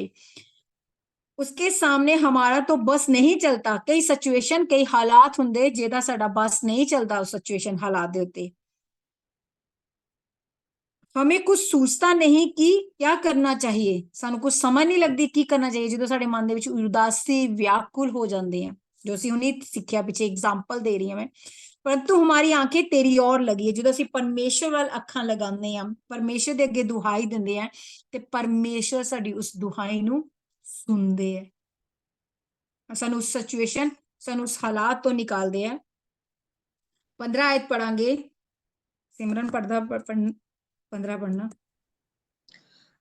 उसके सामने हमारा तो बस नहीं चलता। कई सिचुएशन, कई हालात हुंदे जेदा साडा बस नहीं चलता उस सिचुएशन हालात दे उत्ते। हमें कुछ सूझता नहीं कि क्या करना चाहिए, सानू कुछ समझ नहीं लगती की करना चाहिए जो साडे मन दे विच उदासी व्याकुल हो जाते हैं, जो असीं हुणे सिक्ख्या, पीछे एग्जाम्पल दे रही हूं मैं। परंतु हमारी आंखें तेरी ओर लगी है, जो असीं परमेश्वर वाल अखां लगाने हैं, परमेश्वर दे अगे दुहाई दिंदे हैं, ते परमेश्वर साडी उस दुहाई नू सुनदे है, सानू उस सिचुएशन, सानू उस हालात तो निकालदे है। 15 आयत पढ़ांगे। सिमरन पढ़दा 15 पढ़ना।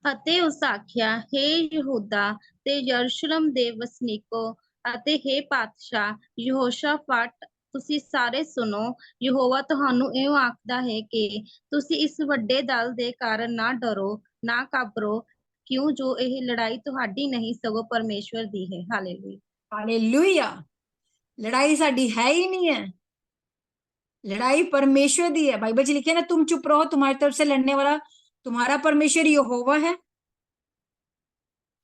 ਅਤੇ ਉਸ ਆਖਿਆ, ਹੇ ਯਹੂਦਾ ਤੇ ਯਰੂਸ਼ਲਮ ਦੇ ਵਸਨੀਕੋ ਅਤੇ ਹੇ ਪਾਤਸ਼ਾਹ ਯਹੋਸ਼ਾਫਾਟ, ਤੁਸੀਂ ਸਾਰੇ ਸੁਣੋ। ਯਹੋਵਾ ਤੁਹਾਨੂੰ ਇਹ ਆਖਦਾ ਹੈ ਕਿ ਤੁਸੀਂ ਇਸ ਵੱਡੇ ਦਲ ਦੇ ਕਾਰਨ ਨਾ ਡਰੋ, ਨਾ ਘਬਰੋ, ਕਿਉਂ ਜੋ ਇਹ ਲੜਾਈ ਤੁਹਾਡੀ ਨਹੀਂ ਸਗੋਂ ਪਰਮੇਸ਼ਵਰ ਦੀ ਹੈ। ਹਾਲੇਲੂਇਆ। हालेलुया। लड़ाई साडी है ही नहीं है, लड़ाई परमेश्वर दी है। बाइबल च लिखे ना, तुम चुप रहो, तुम्हारी तरफ से लड़ने वाला तुम्हारा परमेश्वर यहोवा है।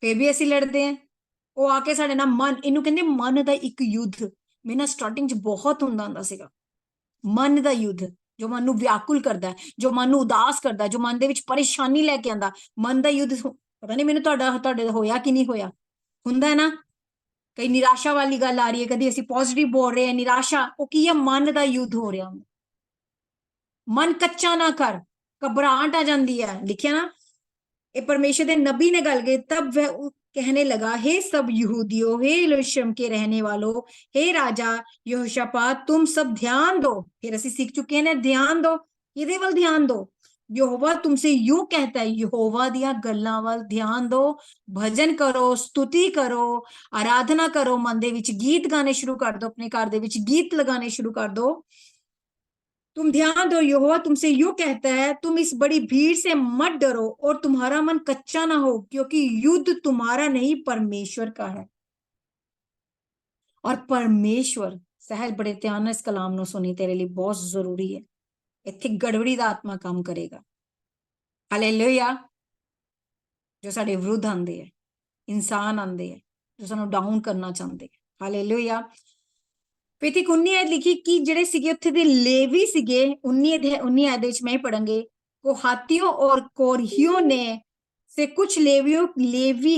फिर भी ਅਸੀਂ ਲੜਦੇ ਆਂ। ਉਹ ਆ ਕੇ ਸਾਡੇ ਨਾਲ ਮਨ, ਇਹਨੂੰ ਕਹਿੰਦੇ ਮਨ ਦਾ ਇੱਕ ਯੁੱਧ। ਮੇਰੇ ਨਾਲ ਸਟਾਰਟਿੰਗ 'ਚ ਬਹੁਤ ਹੁੰਦਾ ਸੀਗਾ, ਮਨ ਦਾ ਯੁੱਧ, ਜੋ ਮਨ ਨੂੰ ਵਿਆਕੁਲ ਕਰਦਾ, ਜੋ ਮਨ ਨੂੰ ਉਦਾਸ ਕਰਦਾ, ਜੋ ਮਨ ਦੇ ਵਿੱਚ ਪਰੇਸ਼ਾਨੀ ਲੈ ਕੇ ਆਂਦਾ। ਮਨ ਦਾ ਯੁੱਧ, ਪਤਾ ਨਹੀਂ ਮੈਨੂੰ ਤੁਹਾਡੇ ਹੋਇਆ ਕਿ ਨਹੀਂ ਹੋਇਆ, ਹੁੰਦਾ ਹੈ ਨਾ। ਕਈ ਨਿਰਾਸ਼ਾ ਵਾਲੀ ਗੱਲ ਆ ਰਹੀ ਹੈ, ਕਦੀ ਅਸੀਂ ਪੋਜ਼ਿਟਿਵ ਬੋਲ ਰਹੇ ਹਾਂ, ਨਿਰਾਸ਼ਾ, ਉਹ ਕੀ ਹੈ? ਮਨ ਦਾ ਯੁੱਧ ਹੋ ਰਿਹਾ ਹੁੰਦਾ। ਮਨ ਕੱਚਾ ਨਾ ਕਰ, ਘਬਰਾਹਟ ਆ ਜਾਂਦੀ ਹੈ। ਲਿਖਿਆ ਨਾ, ये परमेश्वर के नबी ने गल की, तब वह कहने लगा, हे सब यहूदियों, हे यरूशलेम के रहने वालों, हे राजा यहोशापात, तुम सब ध्यान दो। फिर ਅਸੀਂ सीख चुके हैं, ध्यान दो, ਇਹਦੇ ਵੱਲ ध्यान दो। यहोवा तुमसे यूं कहता है, यहोवा ਦੀਆਂ ਗੱਲਾਂ ਵੱਲ ध्यान दो, भजन करो, स्तुति करो, आराधना करो, मन ਦੇ ਵਿੱਚ गीत गाने शुरू कर दो, अपने घर ਦੇ ਵਿੱਚ गीत लगाने शुरू कर दो। तुम ध्यान दो, यहोवा तुमसे यूं कहता है, तुम इस बड़ी भीड़ से मत डरो और तुम्हारा मन कच्चा ना हो, क्योंकि युद्ध तुम्हारा नहीं परमेश्वर का है। ਔਰ ਪਰਮੇਸ਼ਵਰ, ਸਹਿਜ ਬੜੇ ਧਿਆਨ ਨਾਲ ਇਸ ਕਲਾਮ ਨੂੰ ਸੁਣੀ, ਤੇਰੇ ਲਈ ਬਹੁਤ ਜ਼ਰੂਰੀ ਹੈ। ਇੱਥੇ ਗੜਬੜੀ ਦਾ ਆਤਮਾ ਕੰਮ ਕਰੇਗਾ। ਹਾਲੇਲੂਇਆ। ਜੋ ਸਾਡੇ ਵਿਰੁੱਧ ਆਉਂਦੇ ਹੈ, ਇਨਸਾਨ ਆਉਂਦੇ ਹੈ ਜੋ ਸਾਨੂੰ ਡਾਊਨ ਕਰਨਾ ਚਾਹੁੰਦੇ ਹੈ। ਹਾਲੇਲੂਇਆ। ਫਿਰ 19 ਆਇਤ ਲਿਖੀ ਕਿ ਜਿਹੜੇ ਸੀਗੇ ਉੱਥੇ ਦੇ ਲੇਵੀ ਸੀਗੇ, 19 ਆयत ਵਿੱਚ मैं पढ़ेंगे, कोहातियों और कोरहियों ने से कुछ लेवी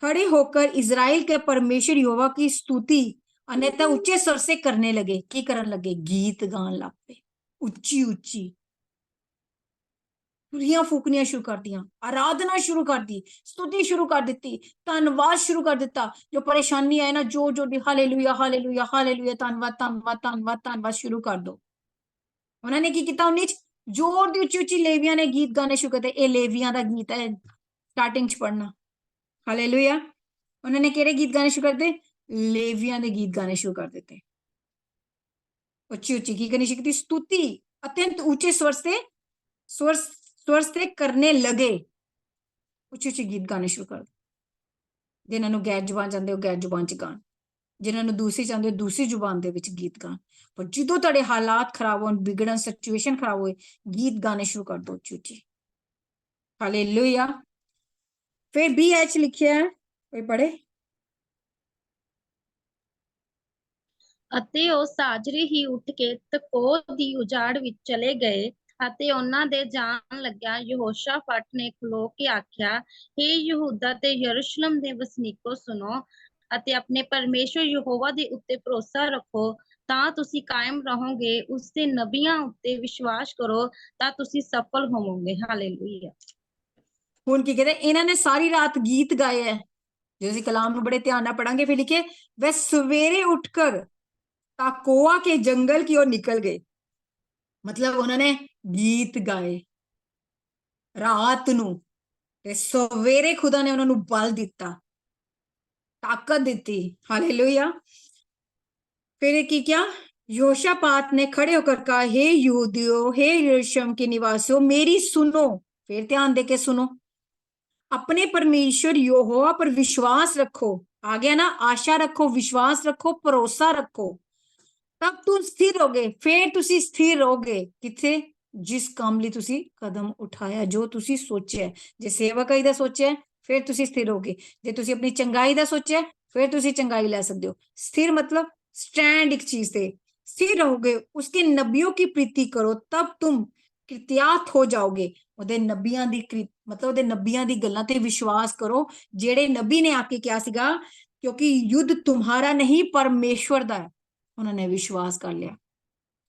खड़े होकर इजराइल के परमेश्वर यहोवा की स्तुति अन्यथा ऊंचे स्वर से करने लगे। की करन लगे? गीत गान लग पे, उच्ची उच्ची तुरियां फूकनियां शुरू कर दिया, आराधना शुरू कर दी, स्तुति शुरू कर दी, धन्यवाद शुरू कर दिता। जो परेशानी आए ना, जोर जोर दी हालेलुया हालेलुया हालेलुया, धन्यवाद धन्यवाद धन्यवाद धन्यवाद शुरू कर दो। उन्होंने की किया? उन्हें जोर दी उच्ची उच्ची लेवियां ने गीत गाने शुरू करते। ये लेवियां दा गीत है, स्टार्टिंग च पढ़ना। हालेलुया। उन्होंने केड़े गीत गाने शुरू करते? लेवियां दे गीत गाने शुरू कर देते। उच्ची उच्ची की करनी शुरू की? स्तुति अत्यंत ऊंचे स्वर से करने लगे। उच्ची उच्ची गीत गाने शुरू कर दे। जिन्होंने गैर जुबान चाहते हो गैर जुबान च गान, जिन्होंने दूसरी चाहते हो दूसरी जुबान दे विच गीत गान। पर जो तुहाडे हालात खराब हो, बिगड़न, सिचुएशन खराब होए, गीत गाने शुरू कर दो उच्ची उच्ची। हालेलुया। फिर भी एच लिखिया है, कोई पढ़े? ਅਤੇ ਉਹ ਸਾਜਰੇ ਹੀ ਉੱਠ ਕੇ ਤਕੋਹ ਦੀ ਉਜਾੜ ਵਿੱਚ ਚਲੇ ਗਏ ਅਤੇ ਉਹਨਾਂ ਦੇ ਜਾਣ ਲੱਗਿਆ ਯਹੋਸ਼ਾਫਾਟ ਨੇ ਖਲੋ ਕੇ ਆਖਿਆ, ਹੇ ਯਹੂਦਾ ਤੇ ਯਰੂਸ਼ਲਮ ਦੇ ਵਸਨੀਕੋ ਸੁਣੋ ਅਤੇ ਆਪਣੇ ਪਰਮੇਸ਼ਰ ਯਹੋਵਾ ਦੇ ਉੱਤੇ ਭਰੋਸਾ ਰੱਖੋ, ਤਾਂ ਤੁਸੀਂ ਕਾਇਮ ਰਹੋਗੇ। ਉਸ ਦੇ ਨਬੀਆਂ ਉੱਤੇ ਵਿਸ਼ਵਾਸ ਕਰੋ ਤਾਂ ਤੁਸੀਂ ਸਫਲ ਹੋਵੋਗੇ। ਹਾਲੇਲੂਇਆ। ਹੁਣ ਕੀ ਕਹਿੰਦੇ? ਇਹਨਾਂ ਨੇ ਸਾਰੀ ਰਾਤ ਗੀਤ गाए है। जो ਅਸੀਂ कलाम ਨੂੰ बड़े ध्यान ਨਾਲ पढ़ेंगे। फिर लिखे, वह सवेरे उठकर ताकोआ के जंगल की ओर निकल गए। मतलब उन्होंने गीत गाए रात ਨੂੰ ਤੇ ਸਵੇਰੇ ਖੁਦਾ ਨੇ ਉਹਨਾਂ ਨੂੰ ਬਲ ਦਿੱਤਾ, ਤਾਕਤ ਦਿੱਤੀ। हालेलुया। फिर की क्या? योशापात ने खड़े होकर कहा, हे यहूदियों, हे यरूशलेम के निवासियों, मेरी सुनो। फिर ध्यान देके सुनो। अपने परमेश्वर यहोवा पर विश्वास रखो। आ गया ना? आशा रखो, विश्वास रखो, भरोसा रखो, तब तुम स्थिर होगे। फिर तुसी स्थिर रहोगे किथे? जिस काम ਲਈ ਤੁਸੀਂ ਕਦਮ ਉਠਾਇਆ, ਜੋ ਤੁਸੀਂ ਸੋਚਿਆ। ਜੇ ਸੇਵਕਾਈ ਦਾ ਸੋਚਿਆ, ਫਿਰ ਤੁਸੀਂ ਸਥਿਰ ਹੋਗੇ। ਜੇ ਤੁਸੀਂ ਆਪਣੀ ਚੰਗਾਈ ਦਾ ਸੋਚਿਆ, ਫਿਰ ਤੁਸੀਂ ਚੰਗਾਈ ਲੈ ਸਕਦੇ ਹੋ। स्थिर मतलब स्टैंड एक चीज से स्थिर रहोगे। उसके नबियों की प्रीति करो, तब तुम कृत्यात हो जाओगे। ਉਹਦੇ ਨਬੀਆਂ ਦੀ मतलब ਉਹਦੇ ਨਬੀਆਂ ਦੀ ਗੱਲਾਂ ਤੇ ਵਿਸ਼ਵਾਸ ਕਰੋ, ਜਿਹੜੇ ਨਬੀ ਨੇ ਆ ਕੇ ਕਿਹਾ ਸੀਗਾ, ਕਿਉਂਕਿ युद्ध तुम्हारा नहीं परमेश्वर ਦਾ है। उन्होंने विश्वास कर लिया,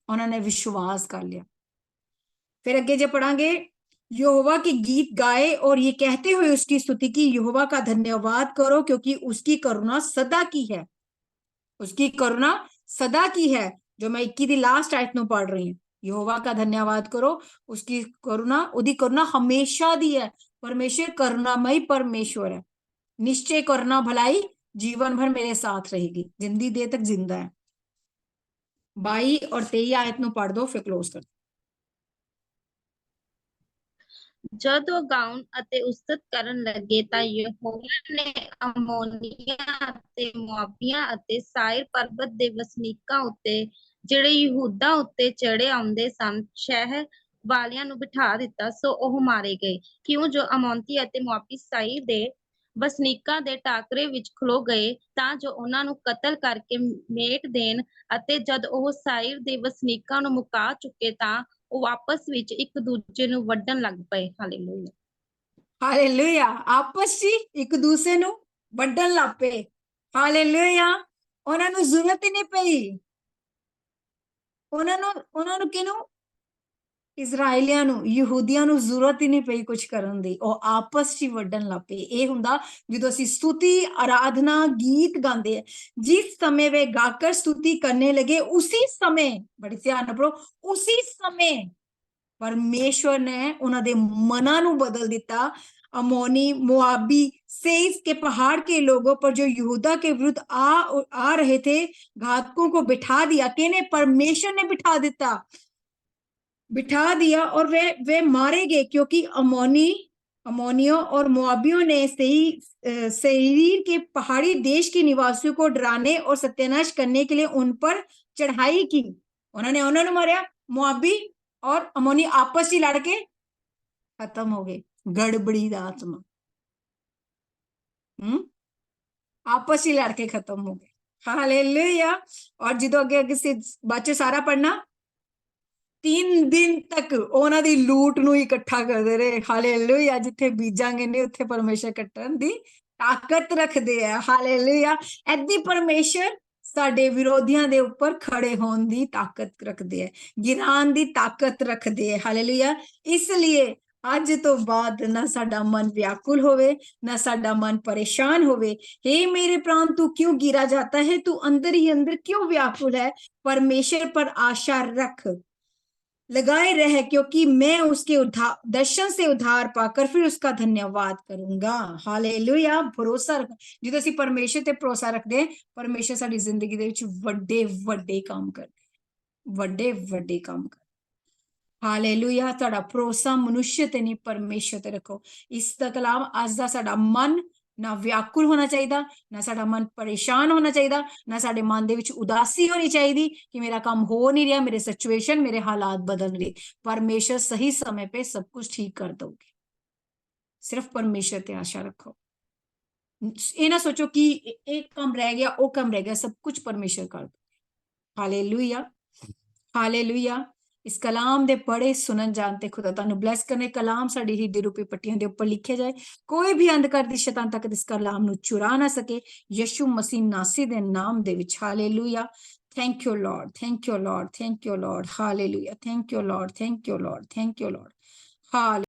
उन्होंने विश्वास कर लिया। फिर आगे जब पढ़ांगे, यहोवा के गीत गाए और ये कहते हुए उसकी स्तुति की, यहोवा का धन्यवाद करो क्योंकि उसकी करुणा सदा की है। उसकी करुणा सदा की है। जो मैं 21 दी लास्ट आयत ਨੂੰ पढ़ रही हूं, यहोवा का धन्यवाद करो, उसकी करुणा, ਉਹਦੀ करुणा हमेशा दी है। परमेश्वर करुणामय परमेश्वर है। निश्चय करना भलाई जीवन भर मेरे साथ रहेगी, जिंदगी देर तक जिंदा है। 22 और 23 आयत ਨੂੰ पढ़ दो, फिर क्लोज कर। ਜਦ ਉਹ ਗਾਉਣ ਅਤੇ ਉਸਤਤ ਕਰਨ ਲੱਗੇ ਤਾਂ ਯਹੋਵਾ ਨੇ ਅਮੋਨੀਆਂ ਅਤੇ ਮੁਆਬੀਆਂ ਅਤੇ ਸਾਇਰ ਪਰਬਤ ਦੇ ਵਸਨੀਕਾਂ ਉੱਤੇ, ਜਿਹੜੇ ਯਹੂਦਾ ਉੱਤੇ ਚੜੇ ਆਉਂਦੇ ਸਨ, ਸ਼ਹਿਰ ਵਾਲਿਆਂ ਨੂੰ ਬਿਠਾ ਦਿੱਤਾ, ਸੋ ਉਹ ਮਾਰੇ ਗਏ। ਕਿਉਂ ਜੋ ਅਮੋਂਤੀ ਅਤੇ ਮੁਆਬੀ ਸਾਇਰ ਦੇ ਵਸਨੀਕਾਂ ਦੇ ਟਾਕਰੇ ਵਿੱਚ ਖਲੋ ਗਏ ਤਾਂ ਜੋ ਉਹਨਾਂ ਨੂੰ ਕਤਲ ਕਰਕੇ ਮੇਟ ਦੇਣ, ਅਤੇ ਜਦ ਉਹ ਸਾਇਰ ਦੇ ਵਸਨੀਕਾਂ ਨੂੰ ਮੁਕਾ ਚੁੱਕੇ ਤਾਂ ਉਹ ਆਪਸ ਵਿੱਚ ਇੱਕ ਦੂਜੇ ਨੂੰ ਵੱਢਣ ਲੱਗ ਪਏ। ਹਾਲੇਲੂਇਆ। ਹਾਲੇਲੂਇਆ। ਆਪਸ ਵਿੱਚ ਇੱਕ ਦੂਸਰੇ ਨੂੰ ਵੱਢਣ ਲੱਗ ਪਏ। ਹਾਲੇਲੂਇਆ। ਉਹਨਾਂ ਨੂੰ ਜ਼ਰੂਰਤ ਹੀ ਨਹੀਂ ਪਈ। ਉਹਨਾਂ ਨੂੰ ਕਿਹਨੂੰ? ਇਜ਼ਰਾਈਲੀਆਂ ਨੂੰ, ਯਹੂਦੀਆਂ ਨੂੰ ਜ਼ਰੂਰਤ ਹੀ ਨਹੀਂ ਪਈ ਕੁਝ ਕਰਨ ਦੀ। ਉਹ ਆਪਸ ਵਿੱਚ ਵੱਢਣ ਲੱਗ ਪਏ। ਇਹ ਹੁੰਦਾ ਜਦੋਂ ਅਸੀਂ स्तुति, आराधना, गीत गाते हैं। जिस समय वे गाकर स्तुति करने लगे, उसी समय, बड़ी ध्यान ਨਾਲ पढ़ो, उसी समय परमेश्वर ने उन्हों दे मना ਨੂੰ बदल दिता। अमोनी, मोआबी, सेईर के पहाड़ के लोगों पर जो यहूदा के विरुद्ध आ रहे थे, घातकों को बिठा दिया। किने? परमेश्वर ने बिठा दिया और वे मारे गए, क्योंकि अमोनियों और मोआबियों ने सेईर के पहाड़ी देश के निवासियों को डराने और सत्यानाश करने के लिए उन पर चढ़ाई की। उन्होंने मारा। मोआबी और अमोनी आपस ही लड़ के खत्म हो गए। गड़बड़ी दा आत्मा, आपस ही लड़ के खत्म हो गए। हालेलुया। और जो अगे अगे से बच्चे सारा पढ़ना, 3 दिन तक ਉਹਨਾਂ ਦੀ ਲੂਟ ਨੂੰ ਇਕੱਠਾ ਕਰਦੇ ਰਹੇ। ਹਾਲੇਲੂਇਆ। ਜਿੱਥੇ ਬੀਜਾਂਗੇ ਨੇ ਉੱਥੇ ਪਰਮੇਸ਼ਰ ਕੱਟਣ ਦੀ ਤਾਕਤ ਰੱਖਦੇ ਆ। ਹਾਲੇਲੂਇਆ। ਐਦੀ ਪਰਮੇਸ਼ਰ ਸਾਡੇ ਵਿਰੋਧੀਆਂ ਦੇ ਉੱਪਰ ਖੜੇ ਹੋਣ ਦੀ ਤਾਕਤ ਰੱਖਦੇ ਆ, ਗਿਰਾਨ ਦੀ ਤਾਕਤ ਰੱਖਦੇ ਆ। ਹਾਲੇਲੂਇਆ। ਇਸ ਲਈ ਅੱਜ ਤੋਂ ਬਾਅਦ ਨਾ ਸਾਡਾ ਮਨ ਵਿਆਕੁਲ ਹੋਵੇ, ਨਾ ਸਾਡਾ ਮਨ परेशान होवे। हे मेरे प्राण, तू क्यों गिरा जाता है? तू अंदर ही अंदर क्यों व्याकुल है? परमेश्वर पर आशा रख, लगाए रहे, क्योंकि मैं उसके दर्शन से उधार पाकर फिर उसका धन्यवाद करूंगा। हालेलुया। भरोसा रख। जो ਅਸੀਂ परमेश्वर ਤੇ ਭਰੋਸਾ ਰੱਖਦੇ, परमेश्वर ਸਾਡੀ ਜ਼ਿੰਦਗੀ ਦੇ ਵਿੱਚ ਵੱਡੇ ਵੱਡੇ ਕੰਮ ਕਰਦੇ, ਵੱਡੇ ਵੱਡੇ ਕੰਮ ਕਰਦੇ। ਹਾਲੇਲੂਇਆ। ਤੁਹਾਡਾ ਭਰੋਸਾ ਮਨੁੱਖ ਤੇ ਨਹੀਂ, ਪਰਮੇਸ਼ਰ ਤੇ ਰੱਖੋ। ਇਸ ਦਾ ਕਲਾਮ ਅੱਜ ਦਾ ਸਾਡਾ ਮਨ ਨਾ ਵਿਆਕੁਲ ਹੋਣਾ ਚਾਹੀਦਾ, ਨਾ ਸਾਡਾ ਮਨ ਪਰੇਸ਼ਾਨ ਹੋਣਾ ਚਾਹੀਦਾ, ਨਾ ਸਾਡੇ ਮਨ ਦੇ ਵਿੱਚ ਉਦਾਸੀ ਹੋਣੀ ਚਾਹੀਦੀ ਕਿ ਮੇਰਾ ਕੰਮ ਹੋ ਨਹੀਂ ਰਿਹਾ, ਮੇਰੇ ਸਿਚੁਏਸ਼ਨ, ਮੇਰੇ ਹਾਲਾਤ ਬਦਲ ਰਹੇ। ਪਰਮੇਸ਼ਰ ਸਹੀ ਸਮੇਂ पे सब कुछ ठीक कर दोगे। सिर्फ परमेश्वर ते आशा रखो। ये ना सोचो कि एक काम रह गया, वो काम रह गया, सब कुछ परमेश्वर कर दो। हालेलुया। हालेलुया। इस कलाम दे पढ़े सुनन जानते खुदा तानु ब्लेस करने। कलाम साडी ਹਿਰਦੇ ਰੂਪੀ ਪੱਟੀਆਂ ਦੇ ਉੱਪਰ ਲਿਖਿਆ ਜਾਏ। ਕੋਈ ਵੀ ਅੰਧਕਾਰ ਦੀ ਸ਼ੈਤਾਨ ਤੱਕ ਇਸ ਕਲਾਮ ਨੂੰ ਚੁਰਾ ਨਾ ਸਕੇ, ਯਿਸੂ ਮਸੀਹ ਨਾਸੀ ਦੇ ਨਾਮ ਦੇ ਵਿੱਚ। Hallelujah. Thank you Lord, thank you Lord, thank you Lord. Hallelujah. Thank you Lord, thank you Lord, thank you Lord. ਹਾਲੇ